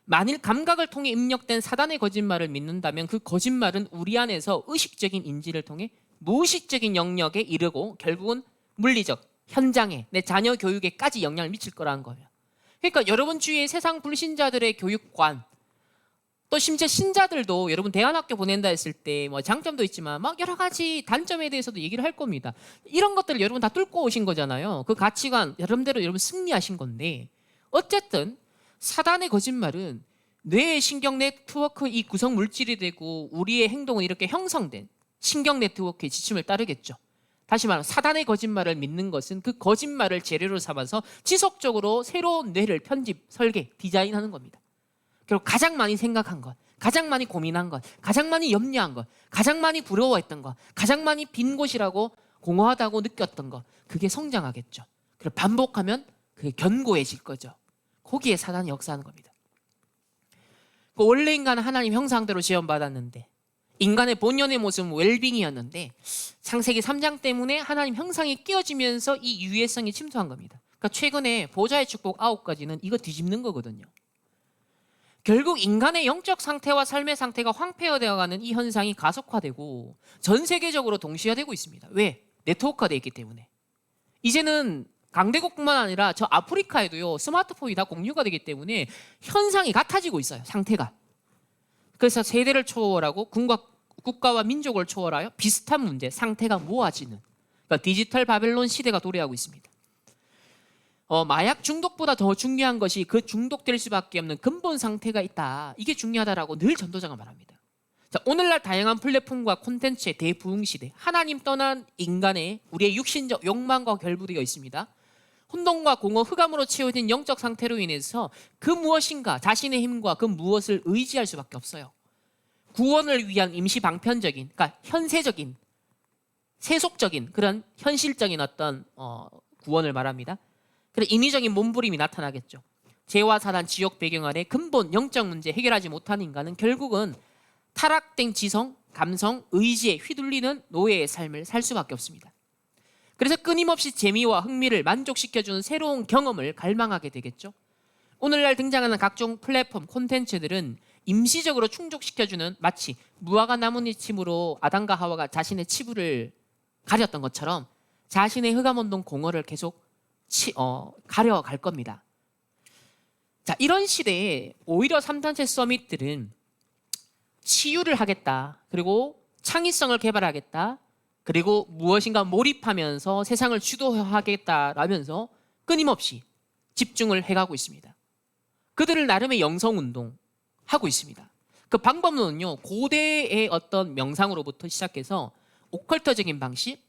만일 감각을 통해 입력된 사단의 거짓말을 믿는다면 그 거짓말은 우리 안에서 의식적인 인지를 통해 무의식적인 영역에 이르고 결국은 물리적, 현장에, 내 자녀 교육에까지 영향을 미칠 거라는 거예요. 그러니까 여러분 주위의 세상 불신자들의 교육관, 또 심지어 신자들도 여러분 대안학교 보낸다 했을 때 뭐 장점도 있지만 막 여러 가지 단점에 대해서도 얘기를 할 겁니다. 이런 것들을 여러분 다 뚫고 오신 거잖아요. 그 가치관 여러분대로 여러분 승리하신 건데, 어쨌든 사단의 거짓말은 뇌의 신경 네트워크 이 구성 물질이 되고 우리의 행동은 이렇게 형성된 신경 네트워크의 지침을 따르겠죠. 다시 말하면 사단의 거짓말을 믿는 것은 그 거짓말을 재료로 삼아서 지속적으로 새로운 뇌를 편집, 설계, 디자인하는 겁니다. 결국 가장 많이 생각한 것, 가장 많이 고민한 것, 가장 많이 염려한 것, 가장 많이 부러워했던 것, 가장 많이 빈 곳이라고 공허하다고 느꼈던 것, 그게 성장하겠죠. 그리고 반복하면 그게 견고해질 거죠. 거기에 사단이 역사하는 겁니다. 원래 인간은 하나님 형상대로 지원받았는데 인간의 본연의 모습은 웰빙이었는데 창세기 3장 때문에 하나님 형상이 끼어지면서 이 유해성이 침투한 겁니다. 그러니까 최근에 보좌의 축복 9가지는 이거 뒤집는 거거든요. 결국 인간의 영적 상태와 삶의 상태가 황폐화되어가는 이 현상이 가속화되고 전 세계적으로 동시화되고 있습니다. 왜? 네트워크가 되어 있기 때문에. 이제는 강대국뿐만 아니라 저 아프리카에도요, 스마트폰이 다 공유가 되기 때문에 현상이 같아지고 있어요. 상태가. 그래서 세대를 초월하고 국가와 민족을 초월하여 비슷한 문제, 상태가 모아지는, 그러니까 디지털 바벨론 시대가 도래하고 있습니다. 마약 중독보다 더 중요한 것이 그 중독될 수밖에 없는 근본 상태가 있다. 이게 중요하다라고 늘 전도자가 말합니다. 자, 오늘날 다양한 플랫폼과 콘텐츠의 대부흥 시대, 하나님 떠난 인간의 우리의 육신적 욕망과 결부되어 있습니다. 혼돈과 공허, 흑암으로 채워진 영적 상태로 인해서 그 무엇인가 자신의 힘과 그 무엇을 의지할 수밖에 없어요. 구원을 위한 임시 방편적인, 그러니까 현세적인, 세속적인 그런 현실적인 어떤 구원을 말합니다. 그래 인위적인 몸부림이 나타나겠죠. 죄와 사단, 지옥 배경 아래 근본 영적 문제 해결하지 못한 인간은 결국은 타락된 지성, 감성, 의지에 휘둘리는 노예의 삶을 살 수밖에 없습니다. 그래서 끊임없이 재미와 흥미를 만족시켜주는 새로운 경험을 갈망하게 되겠죠. 오늘날 등장하는 각종 플랫폼, 콘텐츠들은 임시적으로 충족시켜주는, 마치 무화과 나뭇잎으로 아담과 하와가 자신의 치부를 가렸던 것처럼 자신의 흑암운동 공허를 계속 가려갈 겁니다. 자, 이런 시대에 오히려 3단체 서밋들은 치유를 하겠다. 그리고 창의성을 개발하겠다. 그리고 무엇인가 몰입하면서 세상을 주도하겠다라면서 끊임없이 집중을 해가고 있습니다. 그들을 나름의 영성운동 하고 있습니다. 그 방법론은요, 고대의 어떤 명상으로부터 시작해서 오컬트적인 방식,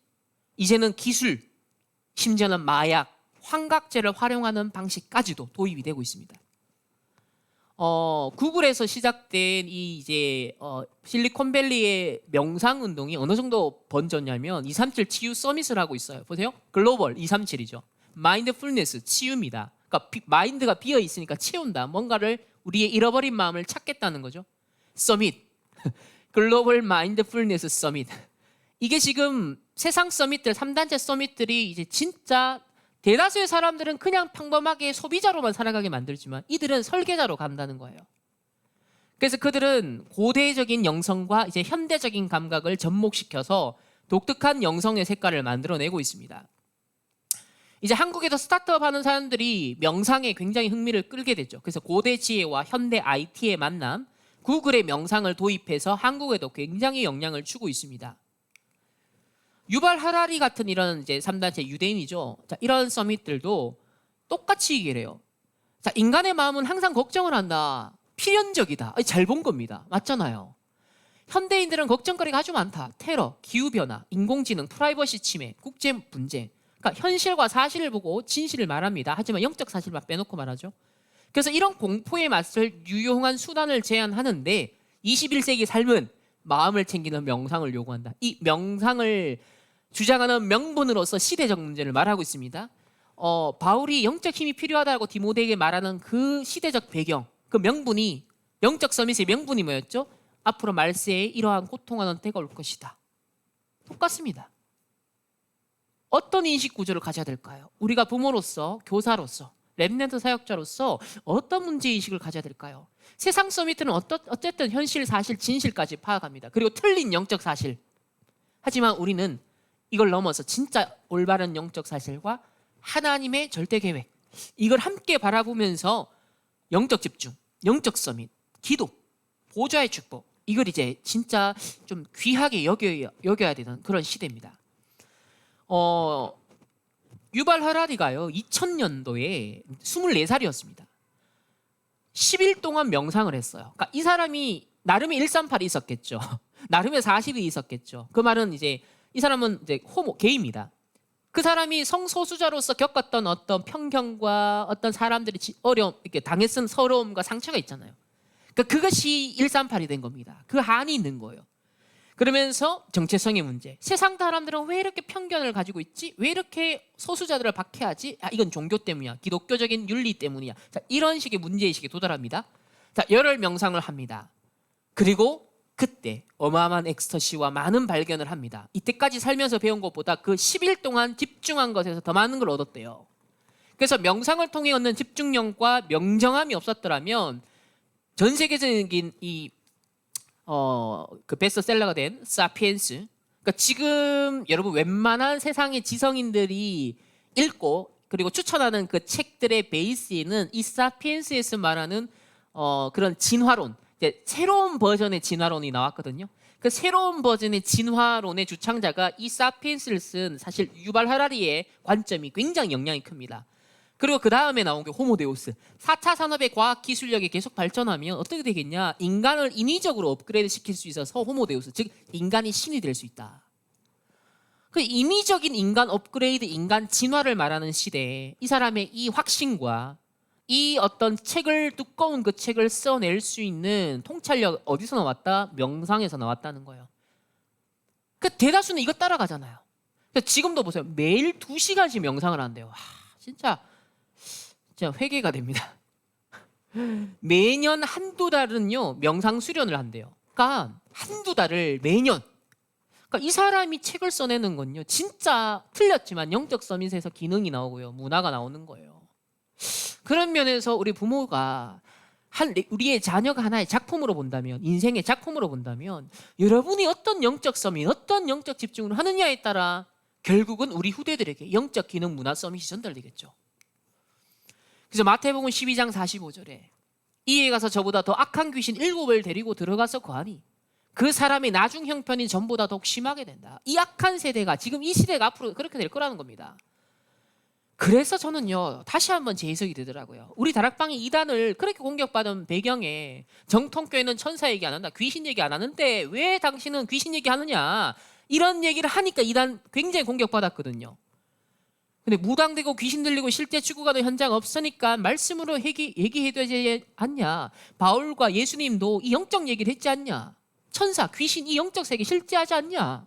이제는 기술, 심지어는 마약, 환각제를 활용하는 방식까지도 도입이 되고 있습니다. 구글에서 시작된 이 이제 실리콘밸리의 명상 운동이 어느 정도 번졌냐면 237 치유 서밋을 하고 있어요. 보세요. 글로벌 237이죠. 마인드풀니스 치유입니다. 그러니까 마인드가 비어 있으니까 채운다. 뭔가를 우리의 잃어버린 마음을 찾겠다는 거죠. 서밋. 글로벌 마인드풀니스 서밋. 이게 지금 세상 서밋들, 3단체 서밋들이 이제 진짜 대다수의 사람들은 그냥 평범하게 소비자로만 살아가게 만들지만 이들은 설계자로 간다는 거예요. 그래서 그들은 고대적인 영성과 이제 현대적인 감각을 접목시켜서 독특한 영성의 색깔을 만들어내고 있습니다. 이제 한국에서 스타트업 하는 사람들이 명상에 굉장히 흥미를 끌게 되죠. 그래서 고대 지혜와 현대 IT의 만남, 구글의 명상을 도입해서 한국에도 굉장히 영향을 주고 있습니다. 유발 하라리 같은 이런 이제 3단체 유대인이죠. 자, 이런 서밋들도 똑같이 얘기를 해요. 자, 인간의 마음은 항상 걱정을 한다. 필연적이다. 잘 본 겁니다. 맞잖아요. 현대인들은 걱정거리가 아주 많다. 테러, 기후변화, 인공지능, 프라이버시 침해, 국제 분쟁. 그러니까 현실과 사실을 보고 진실을 말합니다. 하지만 영적 사실만 빼놓고 말하죠. 그래서 이런 공포에 맞설 유용한 수단을 제안하는데 21세기 삶은 마음을 챙기는 명상을 요구한다. 이 명상을 주장하는 명분으로서 시대적 문제를 말하고 있습니다. 바울이 영적 힘이 필요하다고 디모데에게 말하는 그 시대적 배경, 그 명분이, 영적 서밋의 명분이 뭐였죠? 앞으로 말세에 이러한 고통하는 때가 올 것이다. 똑같습니다. 어떤 인식 구조를 가져야 될까요? 우리가 부모로서, 교사로서, 렘넌트 사역자로서 어떤 문제인식을 가져야 될까요? 세상 서밋은 어쨌든 현실, 사실, 진실까지 파악합니다. 그리고 틀린 영적 사실. 하지만 우리는 이걸 넘어서 진짜 올바른 영적 사실과 하나님의 절대 계획, 이걸 함께 바라보면서 영적 집중, 영적 서밋, 기도, 보좌의 축복, 이걸 이제 진짜 좀 귀하게 여겨야 되는 그런 시대입니다. 유발 하라리가요 2000년도에 24살이었습니다. 10일 동안 명상을 했어요. 그러니까 이 사람이 나름의 138이 있었겠죠. 나름의 40이 있었겠죠. 그 말은 이제 이 사람은 이제 게이입니다. 그 사람이 성소수자로서 겪었던 어떤 편견과 어떤 사람들이 어려움, 이렇게 당했은 서러움과 상처가 있잖아요. 그러니까 그것이 138이 된 겁니다. 그 한이 있는 거예요. 그러면서 정체성의 문제. 세상 사람들은 왜 이렇게 편견을 가지고 있지? 왜 이렇게 소수자들을 박해하지? 이건 종교 때문이야. 기독교적인 윤리 때문이야. 자, 이런 식의 문제의식에 도달합니다. 자, 열흘 명상을 합니다. 그리고 그때 어마어마한 엑스터시와 많은 발견을 합니다. 이때까지 살면서 배운 것보다 그 10일 동안 집중한 것에서 더 많은 걸 얻었대요. 그래서 명상을 통해 얻는 집중력과 명정함이 없었더라면 전 세계적인 그 베스트셀러가 된 사피엔스, 그러니까 지금 여러분 웬만한 세상의 지성인들이 읽고 그리고 추천하는 그 책들의 베이스에는 이 사피엔스에서 말하는 그런 진화론, 이제 새로운 버전의 진화론이 나왔거든요. 그 새로운 버전의 진화론의 주창자가 이 사피엔스를 쓴 사실 유발 하라리의 관점이 굉장히 영향이 큽니다. 그리고 그 다음에 나온 게 호모데우스. 4차 산업의 과학기술력이 계속 발전하면 어떻게 되겠냐? 인간을 인위적으로 업그레이드 시킬 수 있어서 호모데우스, 즉 인간이 신이 될 수 있다. 그 인위적인 인간 업그레이드, 인간 진화를 말하는 시대에 이 사람의 이 확신과 이 어떤 두꺼운 그 책을 써낼 수 있는 통찰력 어디서 나왔다? 명상에서 나왔다는 거예요. 그 대다수는 이거 따라가잖아요. 지금도 보세요. 매일 2시간씩 명상을 한대요. 진짜 회개가 됩니다. 매년 한두 달은요 명상 수련을 한대요. 그러니까 한두 달을 매년. 그러니까 이 사람이 책을 써내는 건요 진짜 틀렸지만 영적 서밋에서 기능이 나오고요, 문화가 나오는 거예요. 그런 면에서 우리 부모가 우리의 자녀가 하나의 작품으로 본다면, 인생의 작품으로 본다면, 여러분이 어떤 영적 서밋, 어떤 영적 집중을 하느냐에 따라 결국은 우리 후대들에게 영적 기능, 문화 서밋이 전달되겠죠. 그래서 마태복음 12장 45절에 이에 가서 저보다 더 악한 귀신 7을 데리고 들어가서 거하니 그 사람의 나중 형편이 전보다 더욱 심하게 된다. 이 악한 세대가 지금 이 시대가 앞으로 그렇게 될 거라는 겁니다. 그래서 저는요 다시 한번 재해석이 되더라고요. 우리 다락방이 이단을 그렇게 공격받은 배경에 정통교회는 천사 얘기 안 한다, 귀신 얘기 안 하는데 왜 당신은 귀신 얘기하느냐, 이런 얘기를 하니까 이단 굉장히 공격받았거든요. 근데 무당되고 귀신 들리고 실제 죽어가는 현장 없으니까 말씀으로 얘기해야 되지 않냐. 바울과 예수님도 이 영적 얘기를 했지 않냐. 천사, 귀신, 이 영적 세계 실제하지 않냐.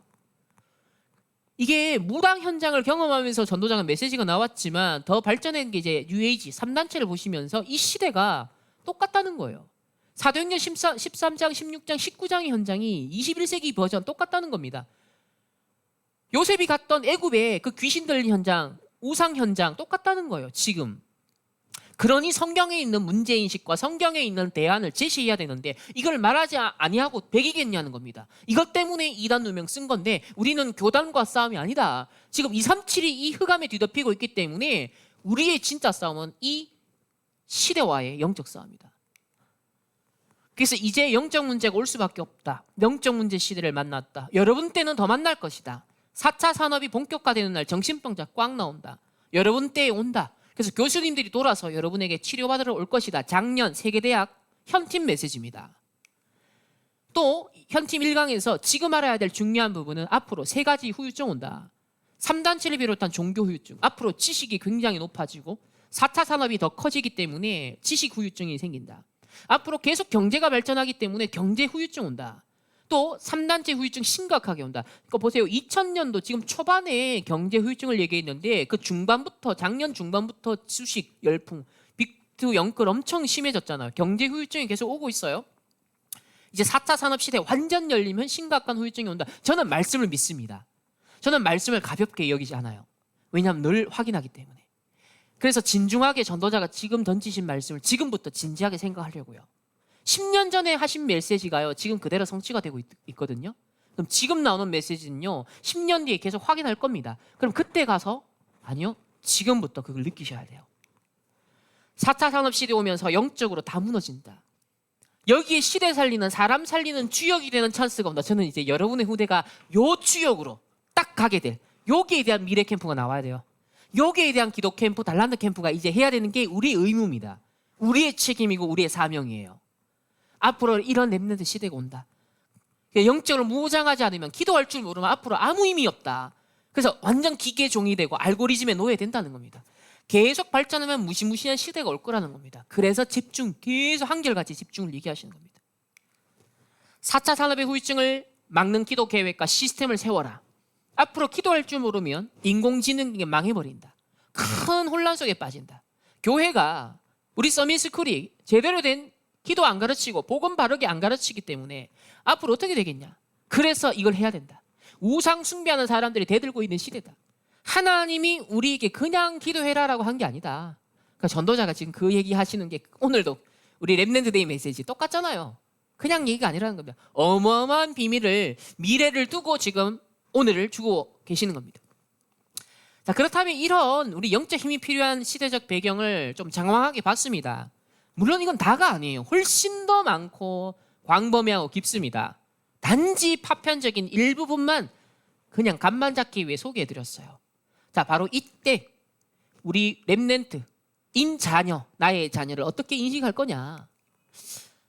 이게 무당 현장을 경험하면서 전도자가 메시지가 나왔지만 더 발전한 게 이제 뉴에이지 3단체를 보시면서 이 시대가 똑같다는 거예요. 사도행전 13장, 16장, 19장의 현장이 21세기 버전 똑같다는 겁니다. 요셉이 갔던 애굽의 그 귀신 들린 현장, 우상 현장 똑같다는 거예요. 지금. 그러니 성경에 있는 문제인식과 성경에 있는 대안을 제시해야 되는데 이걸 말하지 아니하고 배기겠냐는 겁니다. 이것 때문에 이단 누명 쓴 건데 우리는 교단과 싸움이 아니다. 지금 237이 이 흑암에 뒤덮이고 있기 때문에 우리의 진짜 싸움은 이 시대와의 영적 싸움이다. 그래서 이제 영적 문제가 올 수밖에 없다. 영적 문제 시대를 만났다. 여러분 때는 더 만날 것이다. 4차 산업이 본격화되는 날 정신병자 꽉 나온다. 여러분 때에 온다. 그래서 교수님들이 돌아서 여러분에게 치료받으러 올 것이다. 작년 세계대학 현팀 메시지입니다. 또 현팀 1강에서 지금 알아야 될 중요한 부분은 앞으로 3가지 후유증 온다. 3단체를 비롯한 종교 후유증. 앞으로 지식이 굉장히 높아지고 4차 산업이 더 커지기 때문에 지식 후유증이 생긴다. 앞으로 계속 경제가 발전하기 때문에 경제 후유증 온다. 또 3단체 후유증 심각하게 온다. 그러니까 보세요. 2000년도 지금 초반에 경제 후유증을 얘기했는데 그 중반부터, 작년 중반부터 주식 열풍, 빅투 영끌 엄청 심해졌잖아요. 경제 후유증이 계속 오고 있어요. 이제 4차 산업 시대 완전 열리면 심각한 후유증이 온다. 저는 말씀을 믿습니다. 저는 말씀을 가볍게 여기지 않아요. 왜냐하면 늘 확인하기 때문에. 그래서 진중하게 전도자가 지금 던지신 말씀을 지금부터 진지하게 생각하려고요. 10년 전에 하신 메시지가요 지금 그대로 성취가 되고 있거든요. 그럼 지금 나오는 메시지는요 10년 뒤에 계속 확인할 겁니다. 그럼 그때 가서 아니요, 지금부터 그걸 느끼셔야 돼요. 4차 산업 시대 오면서 영적으로 다 무너진다. 여기에 시대 살리는, 사람 살리는 주역이 되는 찬스가 온다. 저는 이제 여러분의 후대가 요 주역으로 딱 가게 될, 여기에 대한 미래 캠프가 나와야 돼요. 여기에 대한 기도 캠프, 달란트 캠프가 이제 해야 되는 게 우리 의무입니다. 우리의 책임이고 우리의 사명이에요. 앞으로 이런 렘넌트 시대가 온다. 영적으로 무장하지 않으면, 기도할 줄 모르면 앞으로 아무 의미 없다. 그래서 완전 기계 종이 되고 알고리즘에 놓여야 된다는 겁니다. 계속 발전하면 무시무시한 시대가 올 거라는 겁니다. 그래서 집중, 계속 한결같이 집중을 얘기하시는 겁니다. 4차 산업의 후유증을 막는 기도 계획과 시스템을 세워라. 앞으로 기도할 줄 모르면 인공지능이 망해버린다. 큰 혼란 속에 빠진다. 교회가, 우리 서밋스쿨이 제대로 된 기도 안 가르치고 복음 바르게 안 가르치기 때문에 앞으로 어떻게 되겠냐. 그래서 이걸 해야 된다. 우상 숭배하는 사람들이 대들고 있는 시대다. 하나님이 우리에게 그냥 기도해라라고 한 게 아니다. 그러니까 전도자가 지금 그 얘기 하시는 게 오늘도 우리 렘넌트 데이 메시지 똑같잖아요. 그냥 얘기가 아니라는 겁니다. 어마어마한 비밀을, 미래를 두고 지금 오늘을 주고 계시는 겁니다. 자, 그렇다면 이런 우리 영적 힘이 필요한 시대적 배경을 좀 장황하게 봤습니다. 물론 이건 다가 아니에요. 훨씬 더 많고 광범위하고 깊습니다. 단지 파편적인 일부분만 그냥 감만 잡기 위해 소개해드렸어요. 자, 바로 이때 우리 렘넌트, 인 자녀, 나의 자녀를 어떻게 인식할 거냐.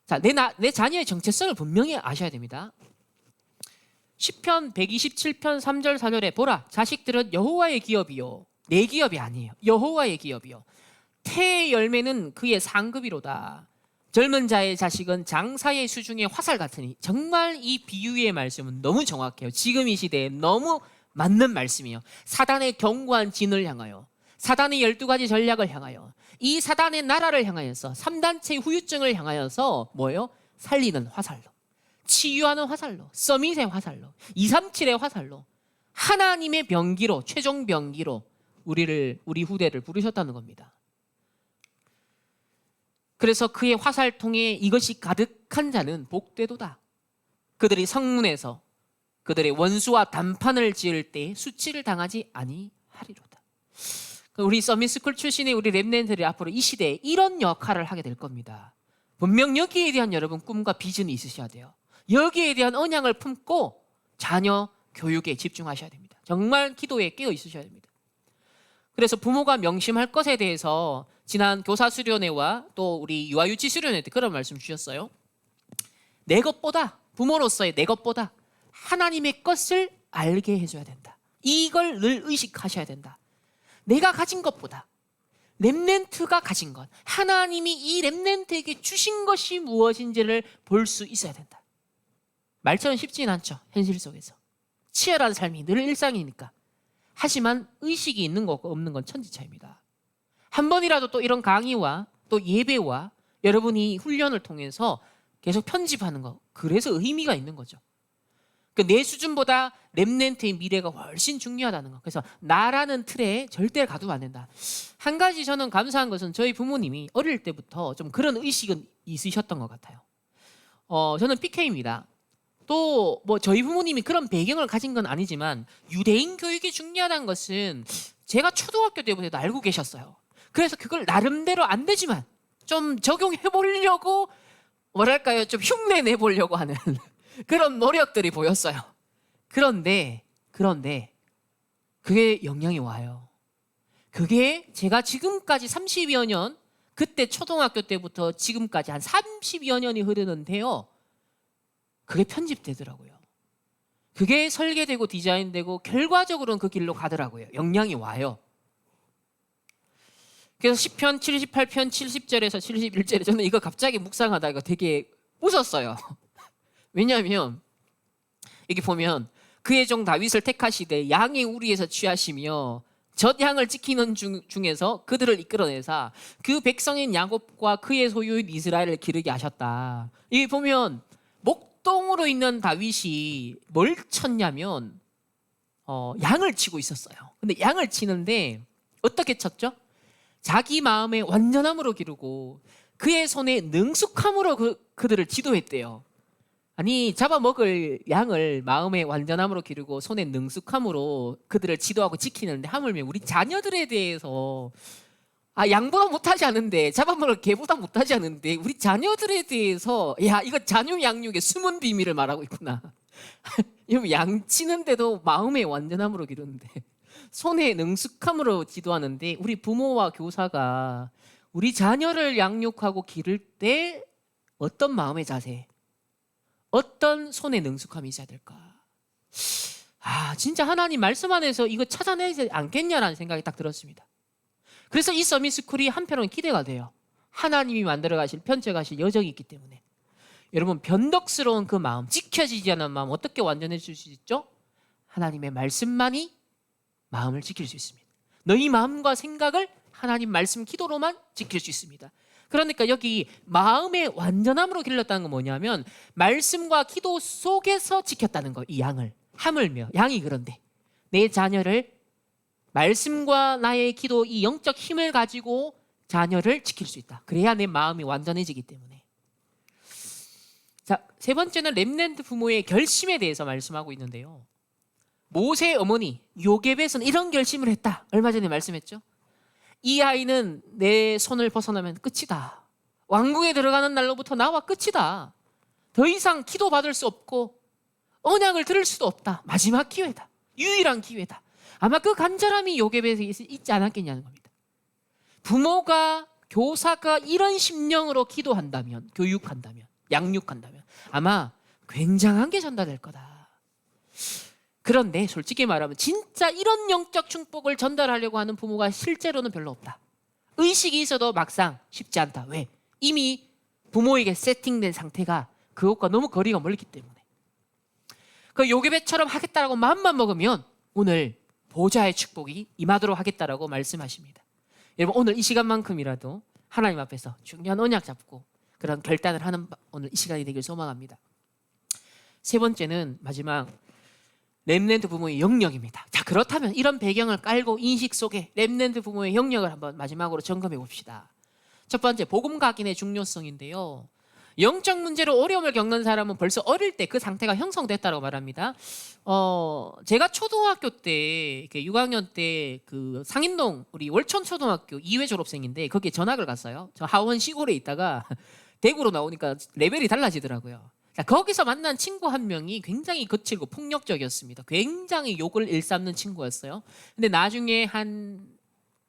자, 내 자녀의 정체성을 분명히 아셔야 됩니다. 시편 127편 3절 4절에 보라, 자식들은 여호와의 기업이요, 내 기업이 아니에요. 여호와의 기업이요, 태의 열매는 그의 상급이로다. 젊은 자의 자식은 장사의 수중의 화살 같으니. 정말 이 비유의 말씀은 너무 정확해요. 지금 이 시대에 너무 맞는 말씀이에요. 사단의 견고한 진을 향하여, 사단의 12가지 전략을 향하여, 이 사단의 나라를 향하여서 3단체의 후유증을 향하여서 뭐예요? 살리는 화살로, 치유하는 화살로, 서밋의 화살로, 237의 화살로, 하나님의 병기로, 최종 병기로 우리 후대를 부르셨다는 겁니다. 그래서 그의 화살통에 이것이 가득한 자는 복되도다. 그들이 성문에서 그들의 원수와 단판을 지을 때 수치를 당하지 아니하리로다. 우리 서밋스쿨 출신의 우리 렘넌트들이 앞으로 이 시대에 이런 역할을 하게 될 겁니다. 분명 여기에 대한 여러분 꿈과 비전이 있으셔야 돼요. 여기에 대한 언양을 품고 자녀 교육에 집중하셔야 됩니다. 정말 기도에 깨어 있으셔야 됩니다. 그래서 부모가 명심할 것에 대해서 지난 교사 수련회와 또 우리 유아유치 수련회 때 그런 말씀 주셨어요. 내 것보다, 부모로서의 내 것보다 하나님의 것을 알게 해줘야 된다. 이걸 늘 의식하셔야 된다. 내가 가진 것보다 렘넌트가 가진 것, 하나님이 이 렘넌트에게 주신 것이 무엇인지를 볼 수 있어야 된다. 말처럼 쉽지는 않죠. 현실 속에서 치열한 삶이 늘 일상이니까. 하지만 의식이 있는 것과 없는 건 천지차이입니다. 한 번이라도 또 이런 강의와 또 예배와 여러분이 훈련을 통해서 계속 편집하는 거, 그래서 의미가 있는 거죠. 내 수준보다 렘넌트의 미래가 훨씬 중요하다는 거. 그래서 나라는 틀에 절대 가두면 안 된다. 한 가지 저는 감사한 것은 저희 부모님이 어릴 때부터 좀 그런 의식은 있으셨던 것 같아요. 저는 PK입니다. 또 뭐 저희 부모님이 그런 배경을 가진 건 아니지만 유대인 교육이 중요하다는 것은 제가 초등학교 때부터 알고 계셨어요. 그래서 그걸 나름대로 안 되지만 좀 적용해 보려고 뭐랄까요, 좀 흉내 내 보려고 하는 그런 노력들이 보였어요. 그런데 그게 영향이 와요. 그게 제가 지금까지 30여 년, 그때 초등학교 때부터 지금까지 한 30여 년이 흐르는데요. 그게 편집되더라고요. 그게 설계되고 디자인되고 결과적으로는 그 길로 가더라고요. 영향이 와요. 그래서 시편 78편 70절에서 71절에 저는 이거 갑자기 묵상하다 이거 되게 웃었어요. 왜냐하면 여기 보면 그의 종 다윗을 택하시되 양의 우리에서 취하시며 젖 양을 지키는 중에서 그들을 이끌어내사 그 백성인 야곱과 그의 소유인 이스라엘을 기르게 하셨다. 여기 보면 목동으로 있는 다윗이 뭘 쳤냐면 양을 치고 있었어요. 근데 양을 치는데 어떻게 쳤죠? 자기 마음의 완전함으로 기르고 그의 손에 능숙함으로 그들을 지도했대요. 아니, 잡아먹을 양을 마음의 완전함으로 기르고 손에 능숙함으로 그들을 지도하고 지키는데 하물며 우리 자녀들에 대해서 양보다 못하지 않은데, 잡아먹을 개보다 못하지 않은데 우리 자녀들에 대해서 이거 자녀 양육의 숨은 비밀을 말하고 있구나. 여러분, 양 치는데도 마음의 완전함으로 기르는데 손에 능숙함으로 지도하는데 우리 부모와 교사가 우리 자녀를 양육하고 기를 때 어떤 마음의 자세, 어떤 손에 능숙함이 있어야 될까? 진짜 하나님 말씀 안에서 이거 찾아내지 않겠냐라는 생각이 딱 들었습니다. 그래서 이 서밋스쿨이 한편으로는 기대가 돼요. 하나님이 만들어가실, 편쳐가실 여정이 있기 때문에. 여러분, 변덕스러운 그 마음, 지켜지지 않은 마음 어떻게 완전해질 수 있죠? 하나님의 말씀만이 마음을 지킬 수 있습니다. 너희 마음과 생각을 하나님 말씀 기도로만 지킬 수 있습니다. 그러니까 여기 마음의 완전함으로 길렀다는 건 뭐냐면 말씀과 기도 속에서 지켰다는 거. 이 양을 하물며 양이 그런데 내 자녀를 말씀과 나의 기도, 이 영적 힘을 가지고 자녀를 지킬 수 있다. 그래야 내 마음이 완전해지기 때문에. 자, 세 번째는 렘넌트 부모의 결심에 대해서 말씀하고 있는데요. 모세의 어머니 요게벳은 이런 결심을 했다. 얼마 전에 말씀했죠. 이 아이는 내 손을 벗어나면 끝이다. 왕궁에 들어가는 날로부터 나와 끝이다. 더 이상 기도받을 수 없고 언약을 들을 수도 없다. 마지막 기회다. 유일한 기회다. 아마 그 간절함이 요게벳에 있지 않았겠냐는 겁니다. 부모가, 교사가 이런 심령으로 기도한다면, 교육한다면, 양육한다면 아마 굉장한 게 전달될 거다. 그런데 솔직히 말하면 진짜 이런 영적 축복을 전달하려고 하는 부모가 실제로는 별로 없다. 의식이 있어도 막상 쉽지 않다. 왜? 이미 부모에게 세팅된 상태가 그것과 너무 거리가 멀기 때문에. 그 요게벳처럼 하겠다라고 마음만 먹으면 오늘 보좌의 축복이 임하도록 하겠다라고 말씀하십니다. 여러분, 오늘 이 시간만큼이라도 하나님 앞에서 중요한 언약 잡고 그런 결단을 하는 오늘 이 시간이 되길 소망합니다. 세 번째는 마지막 렘넌트 부모의 영역입니다. 자, 그렇다면 이런 배경을 깔고 인식 속에 렘넌트 부모의 영역을 한번 마지막으로 점검해 봅시다. 첫 번째, 복음 각인의 중요성인데요. 영적 문제로 어려움을 겪는 사람은 벌써 어릴 때 그 상태가 형성됐다고 말합니다. 제가 초등학교 때 6학년 때 그 상인동 우리 월천초등학교 2회 졸업생인데 거기에 전학을 갔어요. 저 하원 시골에 있다가 대구로 나오니까 레벨이 달라지더라고요. 자, 거기서 만난 친구 한 명이 굉장히 거칠고 폭력적이었습니다. 굉장히 욕을 일삼는 친구였어요. 근데 나중에 한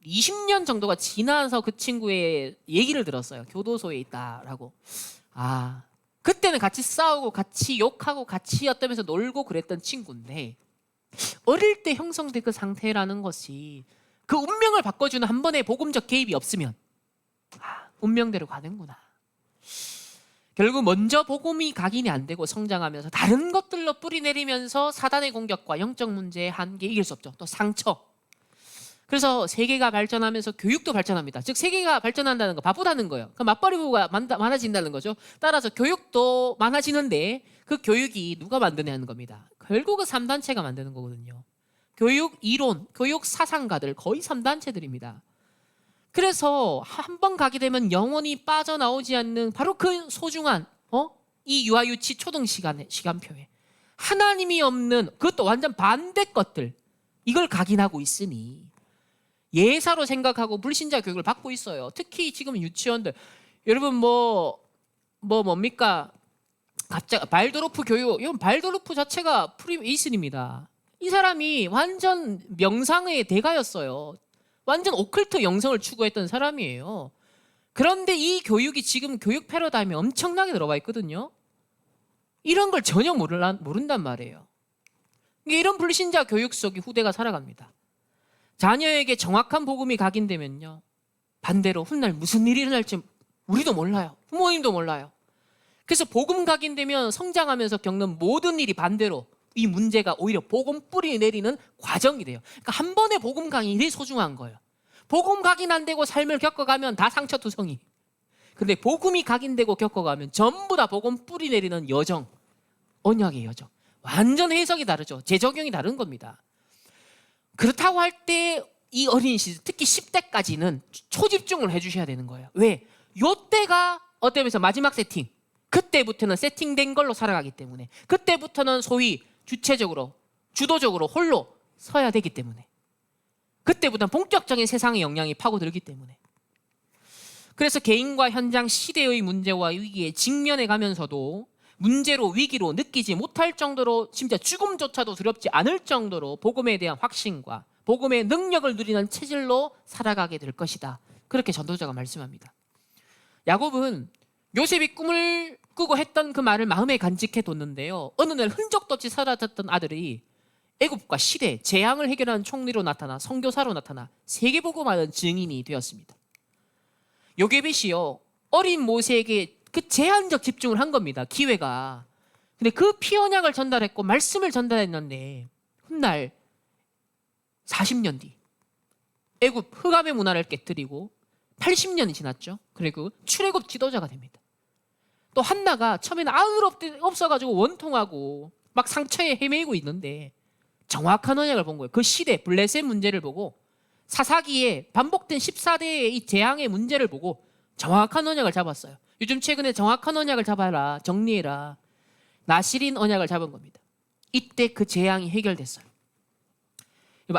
20년 정도가 지나서 그 친구의 얘기를 들었어요. 교도소에 있다라고. 아, 그때는 같이 싸우고 같이 욕하고 같이 어떠면서 놀고 그랬던 친구인데 어릴 때 형성된 그 상태라는 것이 그 운명을 바꿔주는 한 번의 복음적 개입이 없으면 운명대로 가는구나. 결국 먼저 복음이 각인이 안 되고 성장하면서 다른 것들로 뿌리내리면서 사단의 공격과 영적 문제의 한계 이길 수 없죠. 또 상처. 그래서 세계가 발전하면서 교육도 발전합니다. 즉 세계가 발전한다는 거 바쁘다는 거예요. 그럼 맞벌이 부부가 많아진다는 거죠. 따라서 교육도 많아지는데 그 교육이 누가 만드냐는 겁니다. 결국은 3단체가 만드는 거거든요. 교육 이론, 교육 사상가들 거의 3단체들입니다. 그래서 한 번 가게 되면 영원히 빠져나오지 않는 바로 그 소중한 이 유아유치 초등 시간표에 하나님이 없는 그것도 완전 반대 것들 이걸 각인하고 있으니 예사로 생각하고 불신자 교육을 받고 있어요. 특히 지금 유치원들 여러분 뭡니까? 갑자기 발도르프 교육 이건 발도르프 자체가 프리메이슨입니다. 이 사람이 완전 명상의 대가였어요. 완전 오컬트 영성을 추구했던 사람이에요. 그런데 이 교육이 지금 교육 패러다임에 엄청나게 들어가 있거든요. 이런 걸 전혀 모른단 말이에요. 이런 불신자 교육 속에 후대가 살아갑니다. 자녀에게 정확한 복음이 각인되면요, 반대로 훗날 무슨 일이 일어날지 우리도 몰라요. 부모님도 몰라요. 그래서 복음 각인되면 성장하면서 겪는 모든 일이 반대로 이 문제가 오히려 복음 뿌리 내리는 과정이 돼요. 그러니까 한 번의 복음 각인이 소중한 거예요. 복음 각인 안 되고 삶을 겪어가면 다 상처투성이. 근데 복음이 각인되고 겪어가면 전부 다 복음 뿌리 내리는 여정, 언약의 여정. 완전 해석이 다르죠. 재적용이 다른 겁니다. 그렇다고 할 때 이 어린 시절, 특히 10대까지는 초집중을 해주셔야 되는 거예요. 왜? 요때가 어때면서 마지막 세팅. 그때부터는 세팅된 걸로 살아가기 때문에 그때부터는 소위 주체적으로 주도적으로 홀로 서야 되기 때문에 그때부터는 본격적인 세상의 영향이 파고들기 때문에 그래서 개인과 현장 시대의 문제와 위기에 직면해 가면서도 문제로 위기로 느끼지 못할 정도로 심지어 죽음조차도 두렵지 않을 정도로 복음에 대한 확신과 복음의 능력을 누리는 체질로 살아가게 될 것이다. 그렇게 전도자가 말씀합니다. 야곱은 요셉이 꿈을 꾸고 했던 그 말을 마음에 간직해 뒀는데요. 어느 날 흔적도 없이 사라졌던 아들이 애굽과 시대, 재앙을 해결하는 총리로 나타나 선교사로 나타나 세계복음하는 증인이 되었습니다. 요게벳이요, 어린 모세에게 그 제한적 집중을 한 겁니다. 기회가. 근데 그 피언약을 전달했고 말씀을 전달했는데 훗날 40년 뒤 애굽 흑암의 문화를 깨뜨리고 80년이 지났죠. 그리고 출애굽 지도자가 됩니다. 또 한나가 처음에는 아무 없어가지고 원통하고 막 상처에 헤매이고 있는데 정확한 언약을 본 거예요. 그 시대 블레셋 문제를 보고 사사기에 반복된 14대의 이 재앙의 문제를 보고 정확한 언약을 잡았어요. 요즘 최근에 정확한 언약을 잡아라, 정리해라, 나시린 언약을 잡은 겁니다. 이때 그 재앙이 해결됐어요.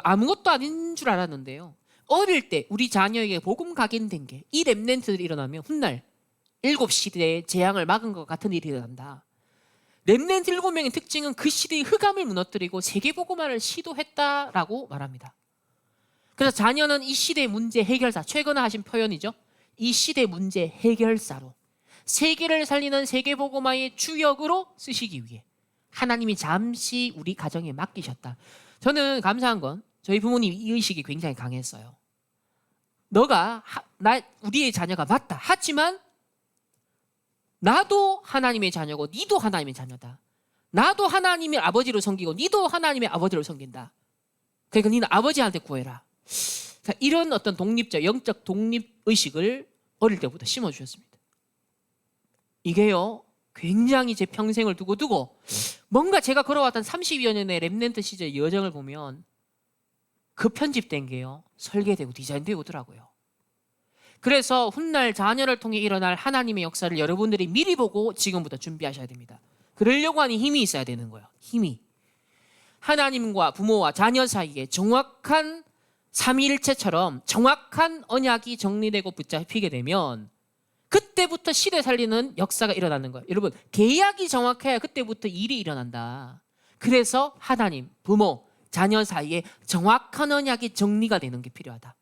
아무것도 아닌 줄 알았는데요, 어릴 때 우리 자녀에게 복음 각인된 게 이 렘넌트들이 일어나면 훗날 7시대의 재앙을 막은 것 같은 일이 일어난다. 렘넌트 7명의 특징은 그 시대의 흑암을 무너뜨리고 세계복음화를 시도했다라고 말합니다. 그래서 자녀는 이 시대의 문제 해결사, 최근에 하신 표현이죠. 이 시대 문제 해결사로 세계를 살리는 세계복음화의 주역으로 쓰시기 위해 하나님이 잠시 우리 가정에 맡기셨다. 저는 감사한 건 저희 부모님 이 의식이 굉장히 강했어요. 너가 우리의 자녀가 맞다. 하지만 나도 하나님의 자녀고 니도 하나님의 자녀다. 나도 하나님의 아버지로 섬기고 니도 하나님의 아버지로 섬긴다. 그러니까 니는 아버지한테 구해라. 이런 어떤 독립적 영적 독립의식을 어릴 때부터 심어주셨습니다. 이게요 굉장히 제 평생을 두고 뭔가 제가 걸어왔던 30여 년의 렘넌트 시절 여정을 보면 그 편집된 게요 설계되고 디자인되고 오더라고요. 그래서 훗날 자녀를 통해 일어날 하나님의 역사를 여러분들이 미리 보고 지금부터 준비하셔야 됩니다. 그러려고 하니 힘이 있어야 되는 거예요. 힘이. 하나님과 부모와 자녀 사이에 정확한 삼위일체처럼 정확한 언약이 정리되고 붙잡히게 되면 그때부터 시대 살리는 역사가 일어나는 거예요. 여러분, 계약이 정확해야 그때부터 일이 일어난다. 그래서 하나님, 부모, 자녀 사이에 정확한 언약이 정리가 되는 게 필요하다.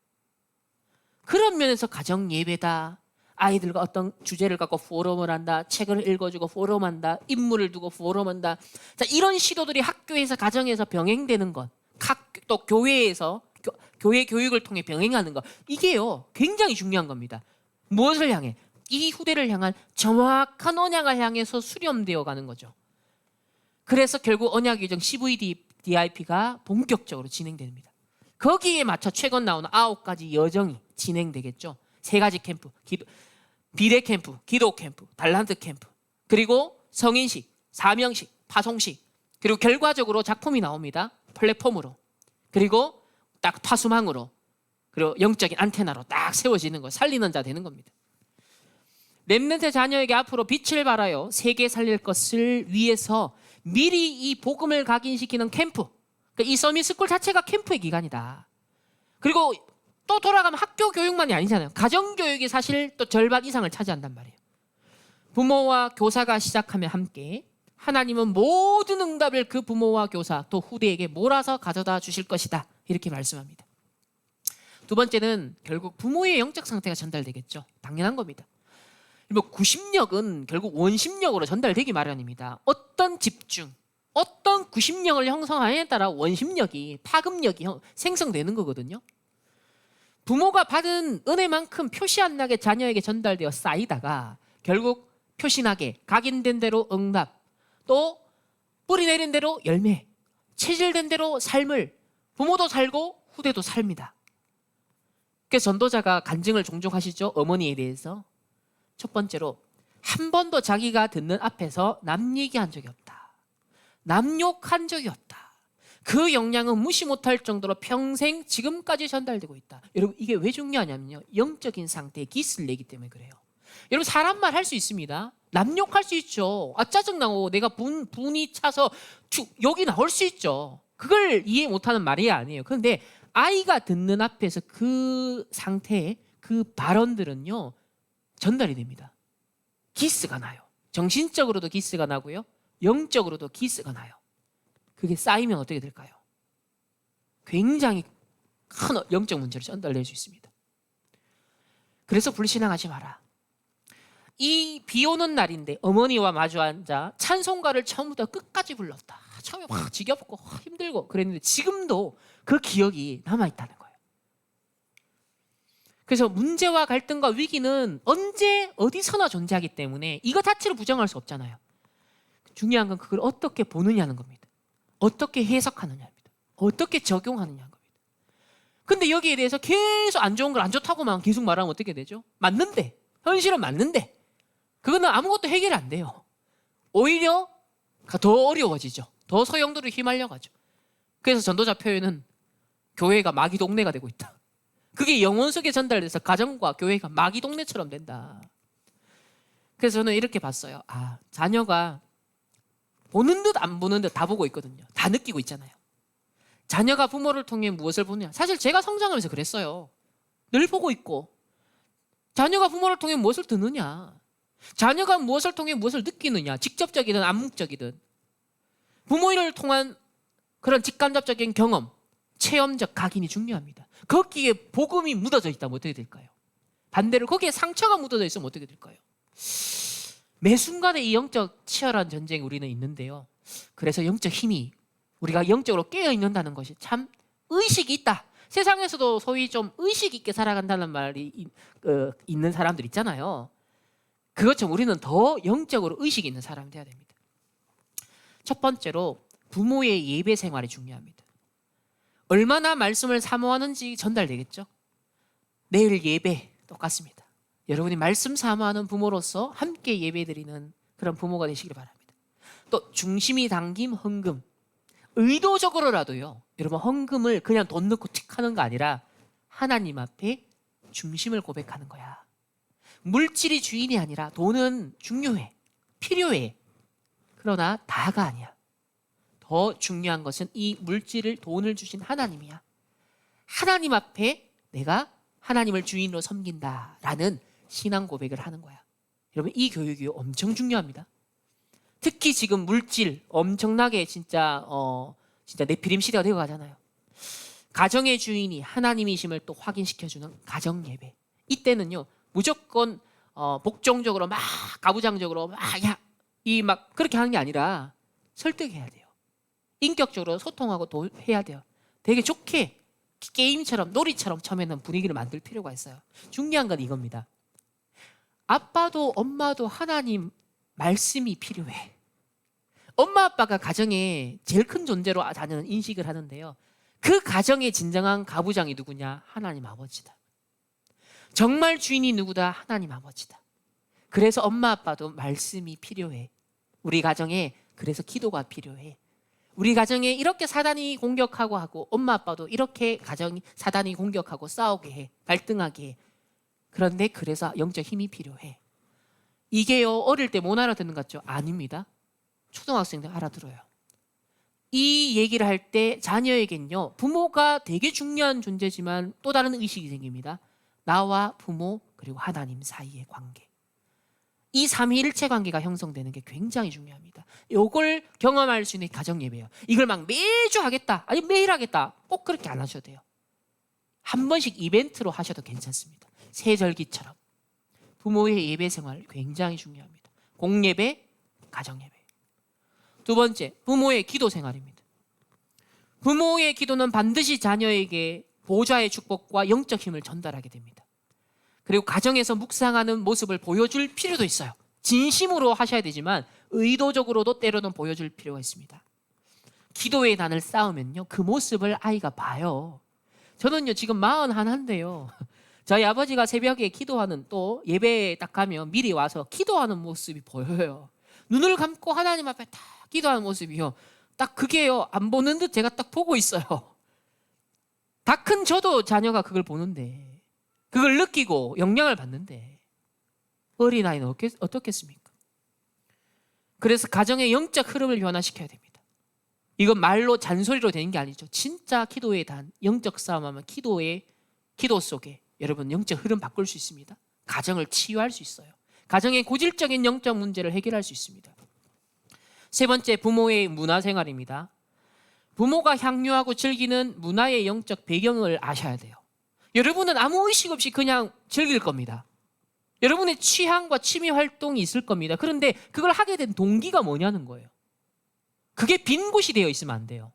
그런 면에서 가정 예배다. 아이들과 어떤 주제를 갖고 포럼을 한다. 책을 읽어주고 포럼한다. 인물을 두고 포럼한다. 자, 이런 시도들이 학교에서 가정에서 병행되는 것, 또 교회에서 교회 교육을 통해 병행하는 것, 이게요 굉장히 중요한 겁니다. 무엇을 향해? 이 후대를 향한 정확한 언약을 향해서 수렴되어 가는 거죠. 그래서 결국 언약 규정 CVDIP가 본격적으로 진행됩니다. 거기에 맞춰 최근 나오는 9가지 여정이 진행되겠죠. 3가지 캠프, 비례 캠프, 기도 캠프, 달란트 캠프, 그리고 성인식, 사명식, 파송식, 그리고 결과적으로 작품이 나옵니다. 플랫폼으로, 그리고 딱 파수망으로, 그리고 영적인 안테나로 딱 세워지는 거, 살리는 자 되는 겁니다. 렘넌트 자녀에게 앞으로 빛을 발하여 세계 살릴 것을 위해서 미리 이 복음을 각인시키는 캠프, 그러니까 이 서밋스쿨 자체가 캠프의 기간이다. 그리고 또 돌아가면 학교 교육만이 아니잖아요. 가정교육이 사실 또 절반 이상을 차지한단 말이에요. 부모와 교사가 시작하며 함께 하나님은 모든 응답을 그 부모와 교사 또 후대에게 몰아서 가져다 주실 것이다. 이렇게 말씀합니다. 두 번째는 결국 부모의 영적 상태가 전달되겠죠. 당연한 겁니다. 구심력은 결국 원심력으로 전달되기 마련입니다. 어떤 집중, 어떤 구심력을 형성하느냐에 따라 원심력이, 파급력이 생성되는 거거든요. 부모가 받은 은혜만큼 표시 안 나게 자녀에게 전달되어 쌓이다가 결국 표시나게 각인된 대로 응답, 또 뿌리 내린 대로 열매, 체질된 대로 삶을 부모도 살고 후대도 삽니다. 그래서 전도자가 간증을 종종 하시죠. 어머니에 대해서. 첫 번째로, 한 번도 자기가 듣는 앞에서 남 얘기한 적이 없다. 남 욕한 적이 없다. 그 영향은 무시 못할 정도로 평생 지금까지 전달되고 있다. 여러분, 이게 왜 중요하냐면요, 영적인 상태에 기스를 내기 때문에 그래요. 여러분, 사람 말 할 수 있습니다. 남 욕할 수 있죠. 짜증나고 내가 분이 차서 욕이 나올 수 있죠. 그걸 이해 못하는 말이 아니에요. 그런데 아이가 듣는 앞에서 그 상태의 그 발언들은요 전달이 됩니다. 기스가 나요. 정신적으로도 기스가 나고요, 영적으로도 기스가 나요. 그게 쌓이면 어떻게 될까요? 굉장히 큰 영적 문제로 전달될 수 있습니다. 그래서 불신앙하지 마라. 이 비 오는 날인데 어머니와 마주 앉아 찬송가를 처음부터 끝까지 불렀다. 처음에 막 지겹고 힘들고 그랬는데 지금도 그 기억이 남아있다는 거예요. 그래서 문제와 갈등과 위기는 언제 어디서나 존재하기 때문에 이거 자체로 부정할 수 없잖아요. 중요한 건 그걸 어떻게 보느냐는 겁니다. 어떻게 해석하느냐입니다. 어떻게 적용하느냐는 겁니다. 근데 여기에 대해서 계속 안 좋은 걸 안 좋다고만 계속 말하면 어떻게 되죠? 맞는데, 현실은 맞는데 그거는 아무것도 해결이 안 돼요. 오히려 더 어려워지죠. 더 소용돌이로 휘말려가죠. 그래서 전도자 표현은 교회가 마귀 동네가 되고 있다. 그게 영혼 속에 전달돼서 가정과 교회가 마귀 동네처럼 된다. 그래서 저는 이렇게 봤어요. 자녀가 보는 듯 안 보는 듯 다 보고 있거든요. 다 느끼고 있잖아요. 자녀가 부모를 통해 무엇을 보느냐. 사실 제가 성장하면서 그랬어요. 늘 보고 있고, 자녀가 부모를 통해 무엇을 듣느냐, 자녀가 무엇을 통해 무엇을 느끼느냐, 직접적이든 암묵적이든 부모를 통한 그런 직간접적인 경험, 체험적 각인이 중요합니다. 거기에 복음이 묻어져 있다면 어떻게 될까요? 반대로 거기에 상처가 묻어져 있으면 어떻게 될까요? 매 순간에 이 영적 치열한 전쟁이 우리는 있는데요. 그래서 영적 힘이, 우리가 영적으로 깨어 있는다는 것이 참 의식이 있다. 세상에서도 소위 좀 의식 있게 살아간다는 말이 있는 사람들 있잖아요. 그것처럼 우리는 더 영적으로 의식이 있는 사람이 되어야 됩니다. 첫 번째로 부모의 예배 생활이 중요합니다. 얼마나 말씀을 사모하는지 전달되겠죠. 내일 예배 똑같습니다. 여러분이 말씀 사모하는 부모로서 함께 예배드리는 그런 부모가 되시길 바랍니다. 또 중심이 담긴 헌금, 의도적으로라도요, 여러분 헌금을 그냥 돈 넣고 틱 하는 거 아니라 하나님 앞에 중심을 고백하는 거야. 물질이 주인이 아니라 돈은 중요해, 필요해. 그러나 다가 아니야. 더 중요한 것은 이 물질을, 돈을 주신 하나님이야. 하나님 앞에 내가 하나님을 주인으로 섬긴다라는 신앙 고백을 하는 거야. 여러분 이 교육이 엄청 중요합니다. 특히 지금 물질 엄청나게 진짜 네피림 시대가 되어 가잖아요. 가정의 주인이 하나님이심을 또 확인시켜주는 가정 예배. 이때는요 무조건 복종적으로 막 가부장적으로 막 그렇게 하는 게 아니라 설득해야 돼요. 인격적으로 소통하고 해야 돼요. 되게 좋게 게임처럼 놀이처럼 처음에는 분위기를 만들 필요가 있어요. 중요한 건 이겁니다. 아빠도 엄마도 하나님 말씀이 필요해. 엄마 아빠가 가정에 제일 큰 존재로 자녀는 인식을 하는데요. 그 가정의 진정한 가부장이 누구냐? 하나님 아버지다. 정말 주인이 누구다? 하나님 아버지다. 그래서 엄마 아빠도 말씀이 필요해. 우리 가정에 그래서 기도가 필요해. 우리 가정에 이렇게 사단이 공격하고 하고 엄마 아빠도 이렇게 가정이 사단이 공격하고 싸우게 해. 갈등하게 해. 그런데 그래서 영적 힘이 필요해. 이게요 어릴 때 못 알아듣는 것 같죠? 아닙니다. 초등학생들 알아들어요. 이 얘기를 할 때 자녀에겐요 부모가 되게 중요한 존재지만 또 다른 의식이 생깁니다. 나와 부모 그리고 하나님 사이의 관계. 이 삼위일체 관계가 형성되는 게 굉장히 중요합니다. 이걸 경험할 수 있는 가정 예배예요. 이걸 막 매주 하겠다 아니 매일 하겠다 꼭 그렇게 안 하셔도 돼요. 한 번씩 이벤트로 하셔도 괜찮습니다. 세절기처럼. 부모의 예배 생활 굉장히 중요합니다. 공예배, 가정예배. 두 번째, 부모의 기도 생활입니다. 부모의 기도는 반드시 자녀에게 보좌의 축복과 영적 힘을 전달하게 됩니다. 그리고 가정에서 묵상하는 모습을 보여줄 필요도 있어요. 진심으로 하셔야 되지만 의도적으로도 때로는 보여줄 필요가 있습니다. 기도의 단을 쌓으면요 그 모습을 아이가 봐요. 저는요 지금 41인데요 저희 아버지가 새벽에 기도하는 또 예배에 딱 가면 미리 와서 기도하는 모습이 보여요. 눈을 감고 하나님 앞에 딱 기도하는 모습이요 딱 그게요 안 보는 듯 제가 딱 보고 있어요. 다 큰 저도 자녀가 그걸 보는데 그걸 느끼고 영향을 받는데 어린아이는 어떻겠습니까? 그래서 가정의 영적 흐름을 변화시켜야 됩니다. 이건 말로 잔소리로 되는 게 아니죠. 진짜 기도의 단, 영적 싸움하면 기도 속에 여러분 영적 흐름 바꿀 수 있습니다. 가정을 치유할 수 있어요. 가정의 고질적인 영적 문제를 해결할 수 있습니다. 세 번째, 부모의 문화생활입니다. 부모가 향유하고 즐기는 문화의 영적 배경을 아셔야 돼요. 여러분은 아무 의식 없이 그냥 즐길 겁니다. 여러분의 취향과 취미 활동이 있을 겁니다. 그런데 그걸 하게 된 동기가 뭐냐는 거예요. 그게 빈 곳이 되어 있으면 안 돼요.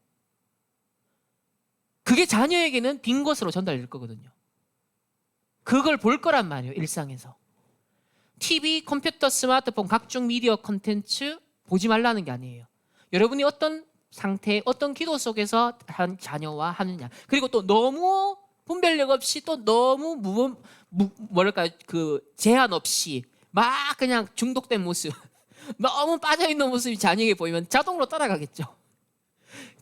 그게 자녀에게는 빈 곳으로 전달될 거거든요. 그걸 볼 거란 말이에요. 일상에서. TV, 컴퓨터, 스마트폰, 각종 미디어 콘텐츠 보지 말라는 게 아니에요. 여러분이 어떤 상태, 어떤 기도 속에서 한 자녀와 하느냐. 그리고 또 너무 분별력 없이 또 너무 제한 없이 막 그냥 중독된 모습 너무 빠져있는 모습이 자녀에게 보이면 자동으로 따라가겠죠.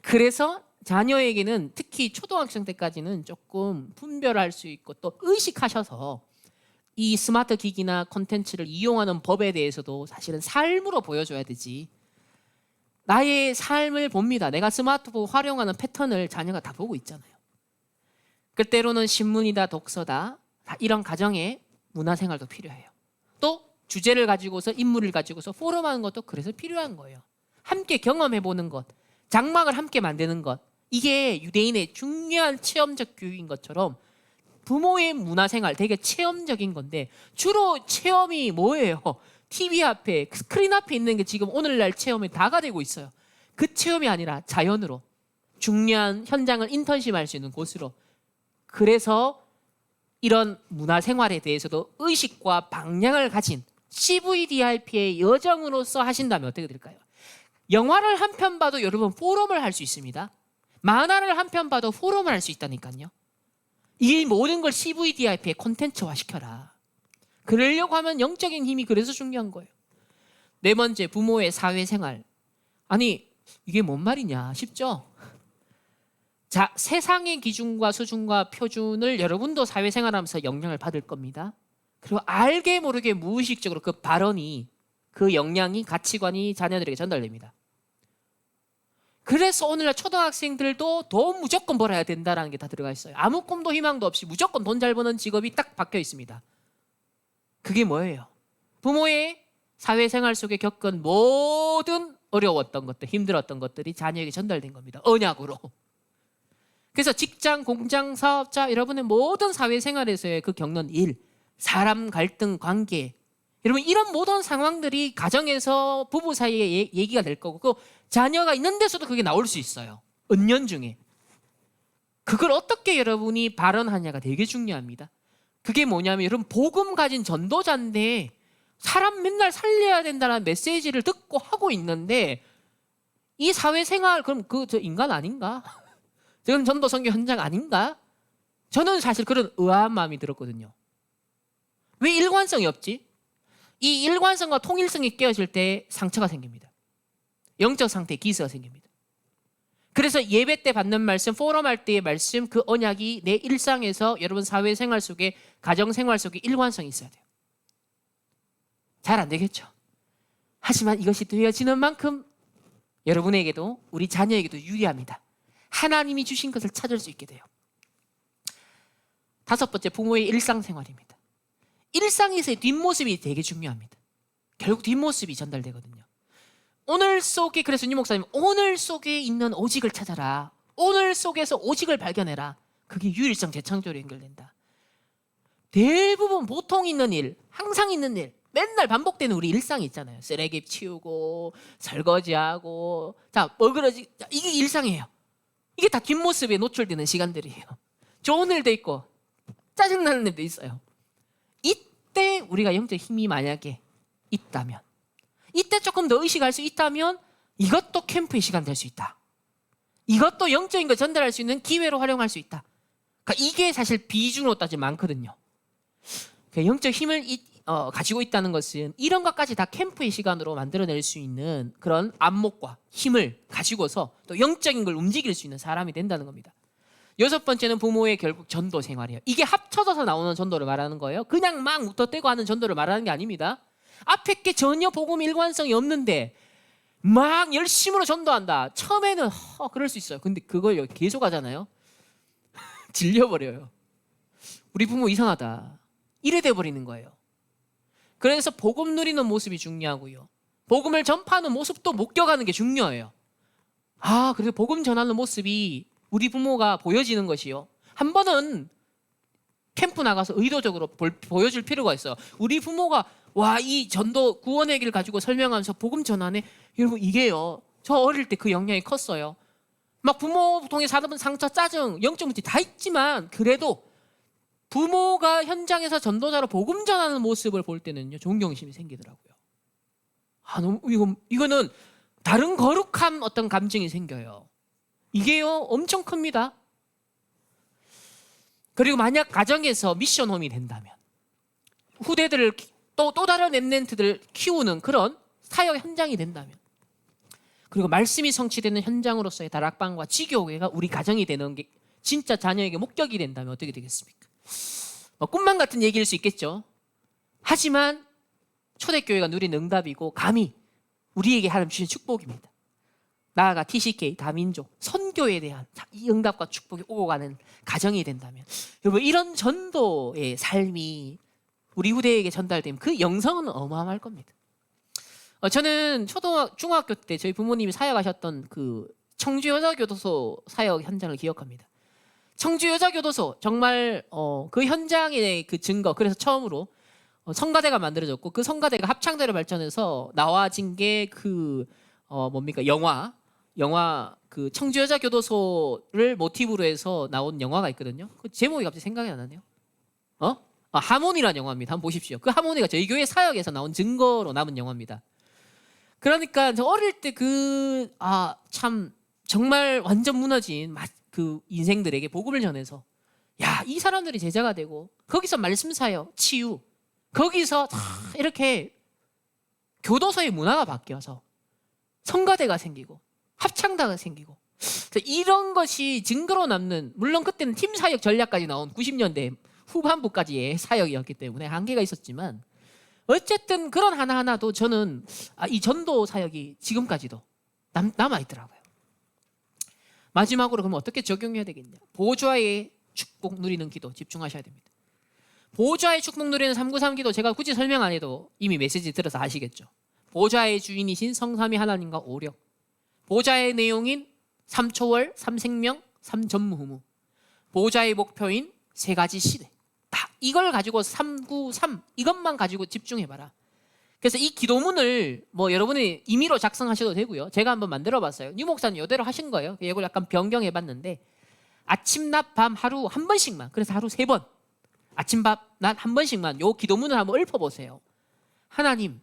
그래서 자녀에게는 특히 초등학생 때까지는 조금 분별할 수 있고 또 의식하셔서 이 스마트 기기나 콘텐츠를 이용하는 법에 대해서도 사실은 삶으로 보여줘야 되지. 나의 삶을 봅니다. 내가 스마트폰 활용하는 패턴을 자녀가 다 보고 있잖아요. 그때로는 신문이다 독서다 이런 가정의 문화생활도 필요해요. 또 주제를 가지고서 인물을 가지고서 포럼하는 것도 그래서 필요한 거예요. 함께 경험해보는 것, 장막을 함께 만드는 것 이게 유대인의 중요한 체험적 교육인 것처럼 부모의 문화생활 되게 체험적인 건데 주로 체험이 뭐예요? TV 앞에 스크린 앞에 있는 게 지금 오늘날 체험이 다가 되고 있어요. 그 체험이 아니라 자연으로 중요한 현장을 인턴십할 수 있는 곳으로 그래서 이런 문화생활에 대해서도 의식과 방향을 가진 CVDIP의 여정으로서 하신다면 어떻게 될까요? 영화를 한 편 봐도 여러분 포럼을 할 수 있습니다. 만화를 한 편 봐도 포럼을 할 수 있다니까요. 이 모든 걸 CVDIP의 콘텐츠화 시켜라. 그러려고 하면 영적인 힘이 그래서 중요한 거예요. 네 번째, 부모의 사회생활. 아니 이게 뭔 말이냐 싶죠? 자, 세상의 기준과 수준과 표준을 여러분도 사회생활하면서 영향을 받을 겁니다. 그리고 알게 모르게 무의식적으로 그 발언이 그 영향이 가치관이 자녀들에게 전달됩니다. 그래서 오늘날 초등학생들도 돈 무조건 벌어야 된다는 게 다 들어가 있어요. 아무 꿈도 희망도 없이 무조건 돈 잘 버는 직업이 딱 박혀 있습니다. 그게 뭐예요? 부모의 사회생활 속에 겪은 모든 어려웠던 것들, 힘들었던 것들이 자녀에게 전달된 겁니다. 언약으로. 그래서 직장, 공장, 사업자, 여러분의 모든 사회생활에서의 그 겪는 일, 사람 갈등, 관계, 여러분 이런 모든 상황들이 가정에서 부부 사이에 얘기가 될 거고 그 자녀가 있는 데서도 그게 나올 수 있어요. 은연중에. 그걸 어떻게 여러분이 발언하냐가 되게 중요합니다. 그게 뭐냐면 여러분 복음 가진 전도자인데 사람 맨날 살려야 된다는 메시지를 듣고 하고 있는데 이 사회생활 그럼 저 인간 아닌가? 저건 전도 선교 현장 아닌가? 저는 사실 그런 의아한 마음이 들었거든요. 왜 일관성이 없지? 이 일관성과 통일성이 깨어질 때 상처가 생깁니다. 영적 상태에 기스가 생깁니다. 그래서 예배 때 받는 말씀, 포럼 할 때의 말씀, 그 언약이 내 일상에서 여러분 사회생활 속에, 가정생활 속에 일관성이 있어야 돼요. 잘 안 되겠죠. 하지만 이것이 되어지는 만큼 여러분에게도 우리 자녀에게도 유리합니다. 하나님이 주신 것을 찾을 수 있게 돼요. 5번째, 부모의 일상생활입니다. 일상에서의 뒷모습이 되게 중요합니다. 결국 뒷모습이 전달되거든요. 오늘 속에, 그래서 유 목사님 오늘 속에 있는 오직을 찾아라. 오늘 속에서 오직을 발견해라. 그게 유일성 재창조로 연결된다. 대부분 보통 있는 일, 항상 있는 일, 맨날 반복되는 우리 일상이 있잖아요. 쓰레기 치우고 설거지하고 먹으러지, 이게 일상이에요. 이게 다 뒷모습에 노출되는 시간들이에요. 좋은 일도 있고 짜증나는 일도 있어요. 이때 우리가 영적 힘이 만약에 있다면, 이때 조금 더 의식할 수 있다면 이것도 캠프의 시간 될 수 있다. 이것도 영적인 걸 전달할 수 있는 기회로 활용할 수 있다. 그러니까 이게 사실 비중으로 따지면 많거든요. 그러니까 영적 힘을 가지고 있다는 것은 이런 것까지 다 캠프의 시간으로 만들어낼 수 있는 그런 안목과 힘을 가지고서 또 영적인 걸 움직일 수 있는 사람이 된다는 겁니다. 6번째는 부모의 결국 전도 생활이에요. 이게 합쳐져서 나오는 전도를 말하는 거예요. 그냥 막 웃어대고 하는 전도를 말하는 게 아닙니다. 앞에 게 전혀 복음 일관성이 없는데 막 열심으로 전도한다. 처음에는 그럴 수 있어요. 근데 그걸 계속 하잖아요. 질려버려요. 우리 부모 이상하다. 이래 돼버리는 거예요. 그래서 복음 누리는 모습이 중요하고요. 복음을 전파하는 모습도 목격하는 게 중요해요. 그래서 복음 전하는 모습이 우리 부모가 보여지는 것이요. 한 번은 캠프 나가서 의도적으로 보여줄 필요가 있어요. 우리 부모가 이 전도 구원의 길 가지고 설명하면서 복음 전하네. 여러분 이게요. 저 어릴 때 그 영향이 컸어요. 막 부모 통해 사는 상처, 짜증, 영적 문제 다 있지만 그래도 부모가 현장에서 전도자로 복음 전하는 모습을 볼 때는요 존경심이 생기더라고요. 너무 이거는 다른 거룩한 어떤 감정이 생겨요. 이게요 엄청 큽니다. 그리고 만약 가정에서 미션홈이 된다면 후대들을 또 다른 렘넌트들을 키우는 그런 사역 현장이 된다면, 그리고 말씀이 성취되는 현장으로서의 다락방과 지교회가 우리 가정이 되는 게 진짜 자녀에게 목격이 된다면 어떻게 되겠습니까? 꿈만 같은 얘기일 수 있겠죠. 하지만 초대교회가 누린 응답이고 감히 우리에게 하나님 주신 축복입니다. 나아가 TCK, 다민족, 선교에 대한 이 응답과 축복이 오고 가는 가정이 된다면 여러분 이런 전도의 삶이 우리 후대에게 전달되면 그 영성은 어마어마할 겁니다. 저는 중학교 때 저희 부모님이 사역하셨던 그 청주여자교도소 사역 현장을 기억합니다. 청주여자교도소 정말 그 영상의 그 증거, 그래서 처음으로 성가대가 만들어졌고 그 성가대가 합창대로 발전해서 나와진 게 그 영화 그 청주여자교도소를 모티브로 해서 나온 영화가 있거든요. 그 제목이 갑자기 생각이 안 나네요. 하모니라는 영화입니다. 한번 보십시오. 그 하모니가 저희 교회 사역에서 나온 증거로 남은 영화입니다. 그러니까 저 어릴 때 참 정말 완전 무너진 그 인생들에게 복음을 전해서 이 사람들이 제자가 되고 거기서 말씀 사역, 치유, 거기서 다 이렇게 교도소의 문화가 바뀌어서 성가대가 생기고 합창단가 생기고 이런 것이 증거로 남는, 물론 그때는 팀 사역 전략까지 나온 90년대 후반부까지의 사역이었기 때문에 한계가 있었지만 어쨌든 그런 하나하나도 저는 이 전도 사역이 지금까지도 남아있더라고요. 마지막으로 그럼 어떻게 적용해야 되겠냐? 보좌의 축복 누리는 기도 집중하셔야 됩니다. 보좌의 축복 누리는 393 기도 제가 굳이 설명 안 해도 이미 메시지 들어서 아시겠죠. 보좌의 주인이신 성삼위 하나님과 오력, 보좌의 내용인 3초월, 3생명, 3전무후무, 보좌의 목표인 세 가지 시대, 딱 이걸 가지고 393 이것만 가지고 집중해봐라. 그래서 이 기도문을 뭐 여러분이 임의로 작성하셔도 되고요. 제가 한번 만들어봤어요. 유 목사님 이대로 하신 거예요. 이걸 약간 변경해봤는데 아침, 낮, 밤 하루 한 번씩만, 그래서 하루 3번, 아침, 밤, 낮 한 번씩만 요 기도문을 한번 읊어보세요. 하나님,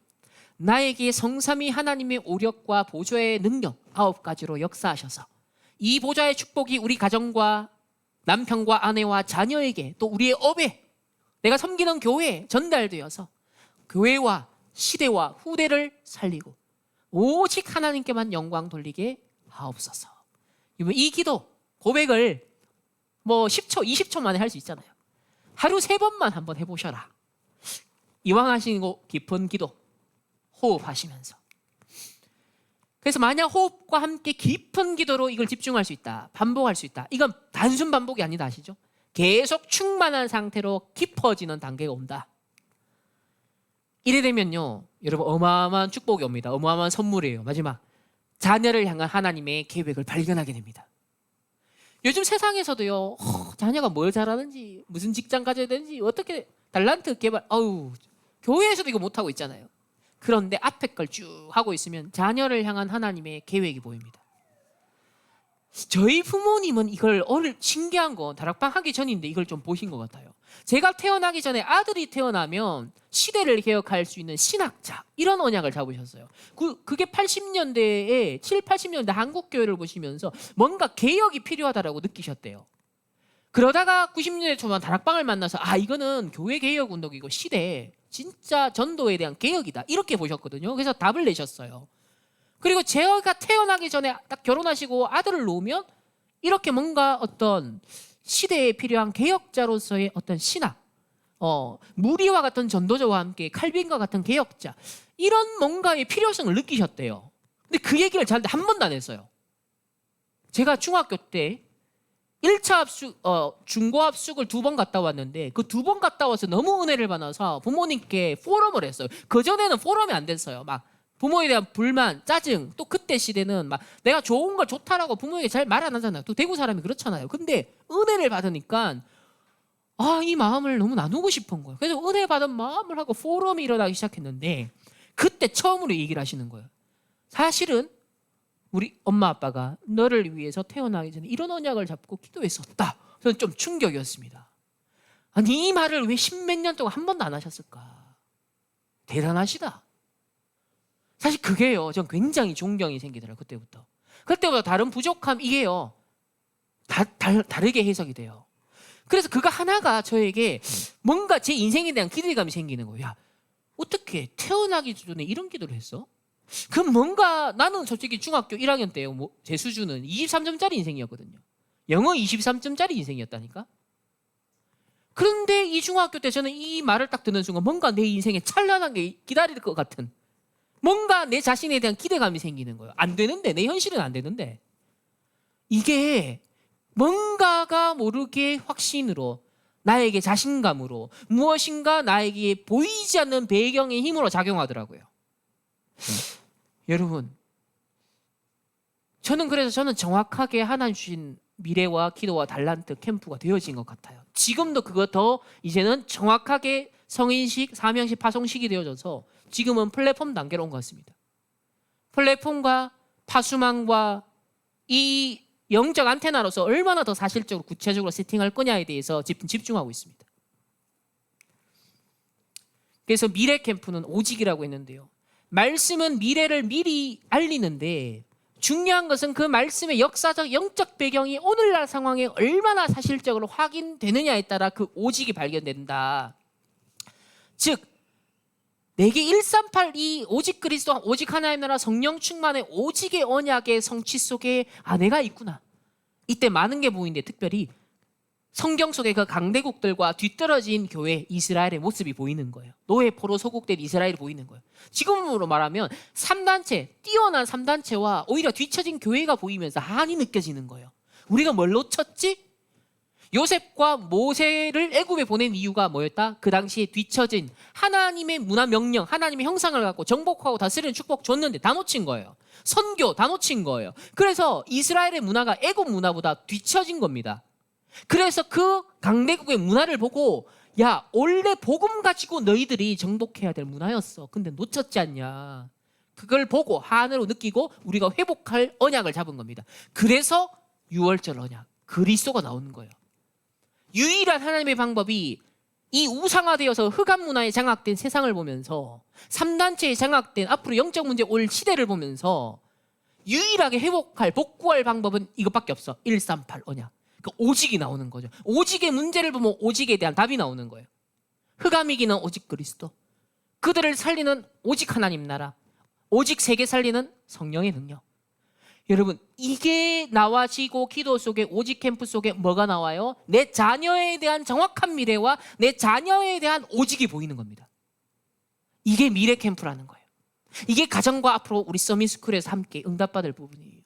나에게 성삼위 하나님의 오력과 보좌의 능력 9가지로 역사하셔서 이 보좌의 축복이 우리 가정과 남편과 아내와 자녀에게 또 우리의 업에, 내가 섬기는 교회에 전달되어서 교회와 시대와 후대를 살리고 오직 하나님께만 영광 돌리게 하옵소서. 이 기도 고백을 뭐 10초, 20초 만에 할 수 있잖아요. 하루 3번만 한번 해보셔라. 이왕 하시고 깊은 기도 호흡하시면서. 그래서 만약 호흡과 함께 깊은 기도로 이걸 집중할 수 있다, 반복할 수 있다, 이건 단순 반복이 아니다, 아시죠? 계속 충만한 상태로 깊어지는 단계가 온다. 이래 되면요, 여러분 어마어마한 축복이 옵니다. 어마어마한 선물이에요. 마지막, 자녀를 향한 하나님의 계획을 발견하게 됩니다. 요즘 세상에서도요, 자녀가 뭘 잘하는지, 무슨 직장 가져야 되는지, 어떻게 달란트 개발, 교회에서도 이거 못하고 있잖아요. 그런데 앞에 걸 쭉 하고 있으면 자녀를 향한 하나님의 계획이 보입니다. 저희 부모님은 이걸 신기한 건 다락방 하기 전인데 이걸 좀 보신 것 같아요. 제가 태어나기 전에 아들이 태어나면 시대를 개혁할 수 있는 신학자, 이런 언약을 잡으셨어요. 그게 80년대에 7, 80년대 한국 교회를 보시면서 뭔가 개혁이 필요하다라고 느끼셨대요. 그러다가 90년대 초반 다락방을 만나서 이거는 교회 개혁 운동이고 시대 진짜 전도에 대한 개혁이다, 이렇게 보셨거든요. 그래서 답을 내셨어요. 그리고 제가 태어나기 전에 딱 결혼하시고 아들을 놓으면 이렇게 뭔가 어떤 시대에 필요한 개혁자로서의 어떤 신학, 무리와 같은 전도자와 함께 칼빈과 같은 개혁자, 이런 뭔가의 필요성을 느끼셨대요. 근데 그 얘기를 저한테 한 번도 안 했어요. 제가 중학교 때 1차 합숙, 중고 합숙을 2번 갔다 왔는데 그 2번 갔다 와서 너무 은혜를 받아서 부모님께 포럼을 했어요. 그전에는 포럼이 안 됐어요. 막 부모에 대한 불만, 짜증, 또 그때 시대는 막 내가 좋은 걸 좋다라고 부모에게 잘 말 안 하잖아요. 또 대구 사람이 그렇잖아요. 근데 은혜를 받으니까 이 마음을 너무 나누고 싶은 거예요. 그래서 은혜 받은 마음을 하고 포럼이 일어나기 시작했는데 그때 처음으로 얘기를 하시는 거예요. 사실은 우리 엄마 아빠가 너를 위해서 태어나기 전에 이런 언약을 잡고 기도했었다. 저는 좀 충격이었습니다. 아니 이 말을 왜 10몇 년 동안 한 번도 안 하셨을까? 대단하시다. 사실 그게요, 전 굉장히 존경이 생기더라고요. 그때보다 다른 부족함, 이게요 다르게 해석이 돼요. 그래서 그거 하나가 저에게 뭔가 제 인생에 대한 기대감이 생기는 거예요. 야, 어떻게 태어나기 전에 이런 기도를 했어? 그럼 뭔가, 나는 솔직히 중학교 1학년 때요, 제 수준은 23점짜리 인생이었거든요. 영어 23점짜리 인생이었다니까. 그런데 이 중학교 때 저는 이 말을 딱 듣는 순간 뭔가 내 인생에 찬란한 게 기다릴 것 같은, 뭔가 내 자신에 대한 기대감이 생기는 거예요. 안 되는데, 내 현실은 안 되는데, 이게 뭔가가 모르게 확신으로, 나에게 자신감으로, 무엇인가 나에게 보이지 않는 배경의 힘으로 작용하더라고요. 여러분, 저는 정확하게 하나님 주신 미래와 기도와 달란트 캠프가 되어진 것 같아요. 지금도 그거 더 이제는 정확하게 성인식, 사명식, 파송식이 되어져서 지금은 플랫폼 단계로 온 것 같습니다. 플랫폼과 파수망과 이 영적 안테나로서 얼마나 더 사실적으로 구체적으로 세팅할 거냐에 대해서 집중하고 있습니다. 그래서 미래 캠프는 오직이라고 했는데요, 말씀은 미래를 미리 알리는데 중요한 것은 그 말씀의 역사적 영적 배경이 오늘날 상황에 얼마나 사실적으로 확인되느냐에 따라 그 오직이 발견된다. 즉 내게 1382 오직 그리스도, 오직 하나님 나라, 성령 충만의 오직의 언약의 성취 속에 내가 있구나. 이때 많은 게 보이는데 특별히 성경 속의 그 강대국들과 뒤떨어진 교회 이스라엘의 모습이 보이는 거예요. 노예 포로 소국된 이스라엘이 보이는 거예요. 지금으로 말하면 3단체, 뛰어난 3단체와 오히려 뒤처진 교회가 보이면서 한이 느껴지는 거예요. 우리가 뭘 놓쳤지? 요셉과 모세를 애굽에 보낸 이유가 뭐였다? 그 당시에 뒤처진 하나님의 문화 명령, 하나님의 형상을 갖고 정복하고 다스리는 축복 줬는데 다 놓친 거예요. 선교 다 놓친 거예요. 그래서 이스라엘의 문화가 애굽 문화보다 뒤처진 겁니다. 그래서 그 강대국의 문화를 보고 야, 원래 복음 가지고 너희들이 정복해야 될 문화였어. 근데 놓쳤지 않냐. 그걸 보고 한으로 느끼고 우리가 회복할 언약을 잡은 겁니다. 그래서 유월절 언약, 그리스도가 나오는 거예요. 유일한 하나님의 방법이 이 우상화되어서 흑암 문화에 장악된 세상을 보면서 3단체에 장악된 앞으로 영적 문제 올 시대를 보면서 유일하게 회복할 복구할 방법은 이것밖에 없어. 138 언약. 그 오직이 나오는 거죠. 오직의 문제를 보면 오직에 대한 답이 나오는 거예요. 흑암이기는 오직 그리스도. 그들을 살리는 오직 하나님 나라. 오직 세계 살리는 성령의 능력. 여러분, 이게 나와지고 기도 속에 오직 캠프 속에 뭐가 나와요? 내 자녀에 대한 정확한 미래와 내 자녀에 대한 오직이 보이는 겁니다. 이게 미래 캠프라는 거예요. 이게 가정과 앞으로 우리 서밋스쿨에서 함께 응답받을 부분이에요.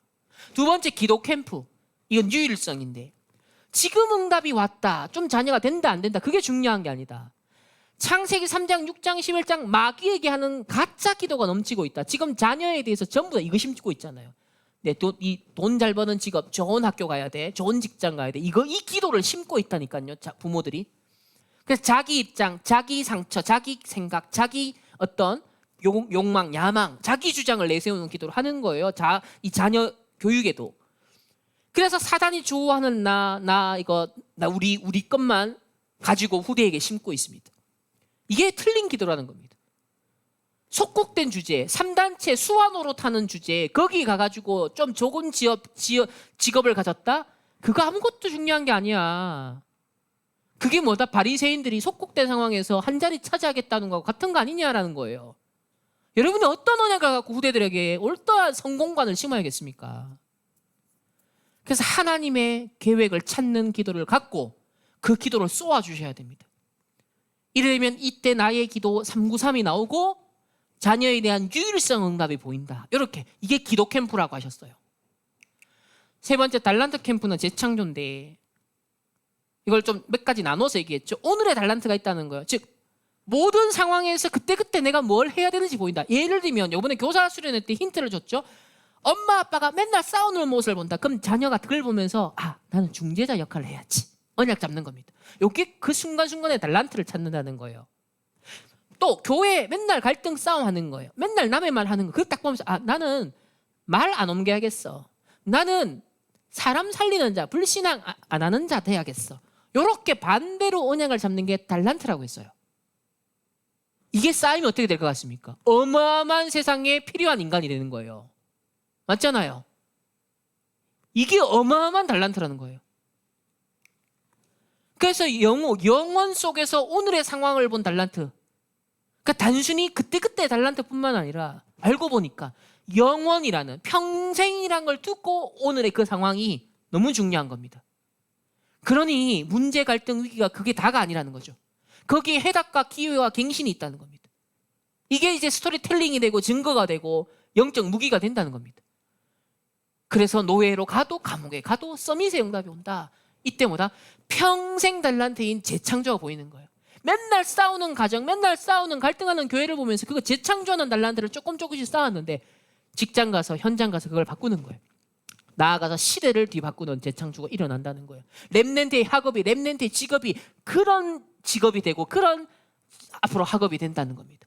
두 번째, 기도 캠프. 이건 유일성인데 지금 응답이 왔다. 좀 자녀가 된다 안 된다. 그게 중요한 게 아니다. 창세기 3장, 6장, 11장 마귀에게 하는 가짜 기도가 넘치고 있다. 지금 자녀에 대해서 전부 다 이거 심고 있잖아요. 네, 돈 잘 버는 직업, 좋은 학교 가야 돼, 좋은 직장 가야 돼. 이 기도를 심고 있다니까요, 부모들이. 그래서 자기 입장, 자기 상처, 자기 생각, 자기 어떤 욕망, 야망, 자기 주장을 내세우는 기도를 하는 거예요. 이 자녀 교육에도. 그래서 사단이 좋아하는 우리 것만 가지고 후대에게 심고 있습니다. 이게 틀린 기도라는 겁니다. 속국된 주제, 3단체 수화 노릇하는 주제, 거기 가가지고 좀 좋은 직업을 가졌다? 그거 아무것도 중요한 게 아니야. 그게 뭐다? 바리새인들이 속국된 상황에서 한 자리 차지하겠다는 거하고 같은 거 아니냐라는 거예요. 여러분이 어떤 언약을 갖고 후대들에게 어떠한 성공관을 심어야겠습니까? 그래서 하나님의 계획을 찾는 기도를 갖고 그 기도를 쏘아주셔야 됩니다. 이러면 이때 나의 기도 393이 나오고 자녀에 대한 유일성 응답이 보인다. 이렇게 이게 기도 캠프라고 하셨어요. 세 번째, 달란트 캠프는 재창조인데 이걸 좀 몇 가지 나눠서 얘기했죠. 오늘의 달란트가 있다는 거예요. 즉 모든 상황에서 그때그때 내가 뭘 해야 되는지 보인다. 예를 들면 이번에 교사 수련회 때 힌트를 줬죠. 엄마 아빠가 맨날 싸우는 모습을 본다. 그럼 자녀가 그걸 보면서 나는 중재자 역할을 해야지. 언약 잡는 겁니다. 이게 그 순간순간에 달란트를 찾는다는 거예요. 또 교회 맨날 갈등 싸움하는 거예요. 맨날 남의 말 하는 거. 그거 딱 보면서 나는 말 안 옮겨야겠어. 나는 사람 살리는 자, 불신앙 안 하는 자 돼야겠어. 이렇게 반대로 언약을 잡는 게 달란트라고 했어요. 이게 쌓이면 어떻게 될 것 같습니까? 어마어마한 세상에 필요한 인간이 되는 거예요. 맞잖아요. 이게 어마어마한 달란트라는 거예요. 그래서 영혼 속에서 오늘의 상황을 본 달란트. 그러니까 단순히 그때그때 달란트뿐만 아니라 알고 보니까 영원이라는 평생이란 걸 듣고 오늘의 그 상황이 너무 중요한 겁니다. 그러니 문제, 갈등, 위기가 그게 다가 아니라는 거죠. 거기에 해답과 기회와 갱신이 있다는 겁니다. 이게 이제 스토리텔링이 되고 증거가 되고 영적 무기가 된다는 겁니다. 그래서 노예로 가도 감옥에 가도 서밋의 응답이 온다. 이때보다 평생 달란트인 재창조가 보이는 거예요. 맨날 싸우는 가정, 맨날 싸우는 갈등하는 교회를 보면서 그거 재창조하는 달란트를 조금씩 쌓았는데 직장 가서 현장 가서 그걸 바꾸는 거예요. 나아가서 시대를 뒤바꾸는 재창조가 일어난다는 거예요. 렘넌트의 학업이, 렘넌트의 직업이 그런 직업이 되고 그런 앞으로 학업이 된다는 겁니다.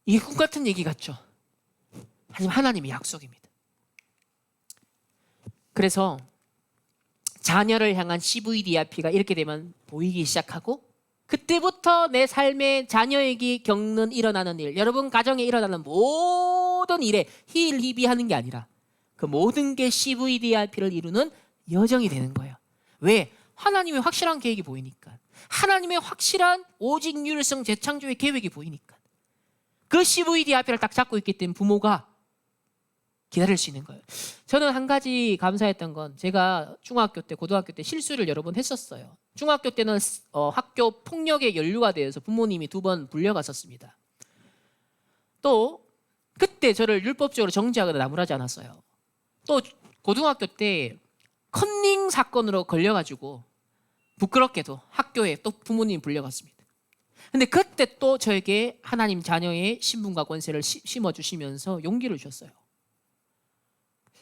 이게 꿈 같은 얘기 같죠? 하지만 하나님의 약속입니다. 그래서 자녀를 향한 CVDRP가 이렇게 되면 보이기 시작하고 그때부터 내 삶의 자녀에게 겪는 일어나는 일, 여러분 가정에 일어나는 모든 일에 힐희비하는 게 아니라 그 모든 게 CVDRP를 이루는 여정이 되는 거예요. 왜? 하나님의 확실한 계획이 보이니까. 하나님의 확실한 오직 유일성 재창조의 계획이 보이니까. 그 CVDRP를 딱 잡고 있기 때문에 부모가 기다릴 수 있는 거예요. 저는 한 가지 감사했던 건 제가 중학교 때, 고등학교 때 실수를 여러 번 했었어요. 중학교 때는 학교 폭력에 연루가 되어서 부모님이 2번 불려갔었습니다. 또 그때 저를 율법적으로 정죄하거나 나무라지 않았어요. 또 고등학교 때 컨닝 사건으로 걸려가지고 부끄럽게도 학교에 또 부모님 불려갔습니다. 근데 그때 또 저에게 하나님 자녀의 신분과 권세를 심어주시면서 용기를 주셨어요.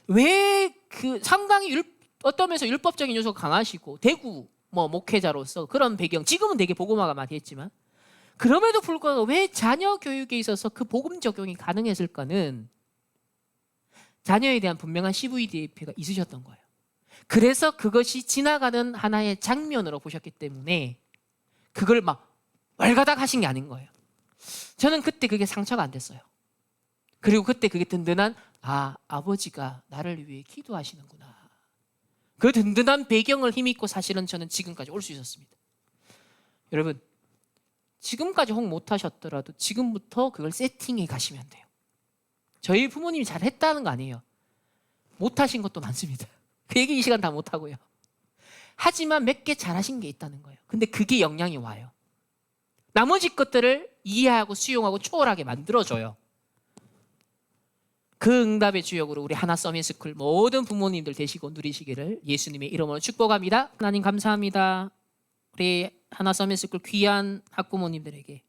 왜 그 상당히 어떤 면에서 율법적인 요소가 강하시고 대구 목회자로서 그런 배경, 지금은 되게 복음화가 많이 했지만 그럼에도 불구하고 왜 자녀 교육에 있어서 그 복음 적용이 가능했을까는 자녀에 대한 분명한 CVDP가 있으셨던 거예요. 그래서 그것이 지나가는 하나의 장면으로 보셨기 때문에 그걸 막 왈가닥 하신 게 아닌 거예요. 저는 그때 그게 상처가 안 됐어요. 그리고 그때 그게 든든한 아버지가 나를 위해 기도하시는구나. 그 든든한 배경을 힘입고 사실은 저는 지금까지 올 수 있었습니다. 여러분, 지금까지 혹 못하셨더라도 지금부터 그걸 세팅해 가시면 돼요. 저희 부모님이 잘했다는 거 아니에요. 못하신 것도 많습니다. 그 얘기 이 시간 다 못하고요. 하지만 몇 개 잘하신 게 있다는 거예요. 근데 그게 영향이 와요. 나머지 것들을 이해하고 수용하고 초월하게 만들어줘요. 그 응답의 주역으로 우리 하나 서밋스쿨 모든 부모님들 되시고 누리시기를 예수님의 이름으로 축복합니다. 하나님 감사합니다. 우리 하나 서밋스쿨 귀한 학부모님들에게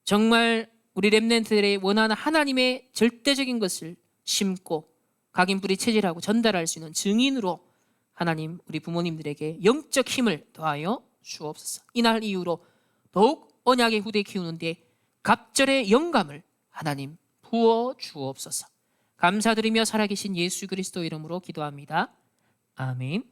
정말 우리 렘넌트들의 원하는 하나님의 절대적인 것을 심고 각인뿌리 체질하고 전달할 수 있는 증인으로 하나님 우리 부모님들에게 영적 힘을 더하여 주옵소서. 이날 이후로 더욱 언약의 후대 키우는데 갑절의 영감을 하나님 부어 주옵소서. 감사드리며 살아계신 예수 그리스도 이름으로 기도합니다. 아멘.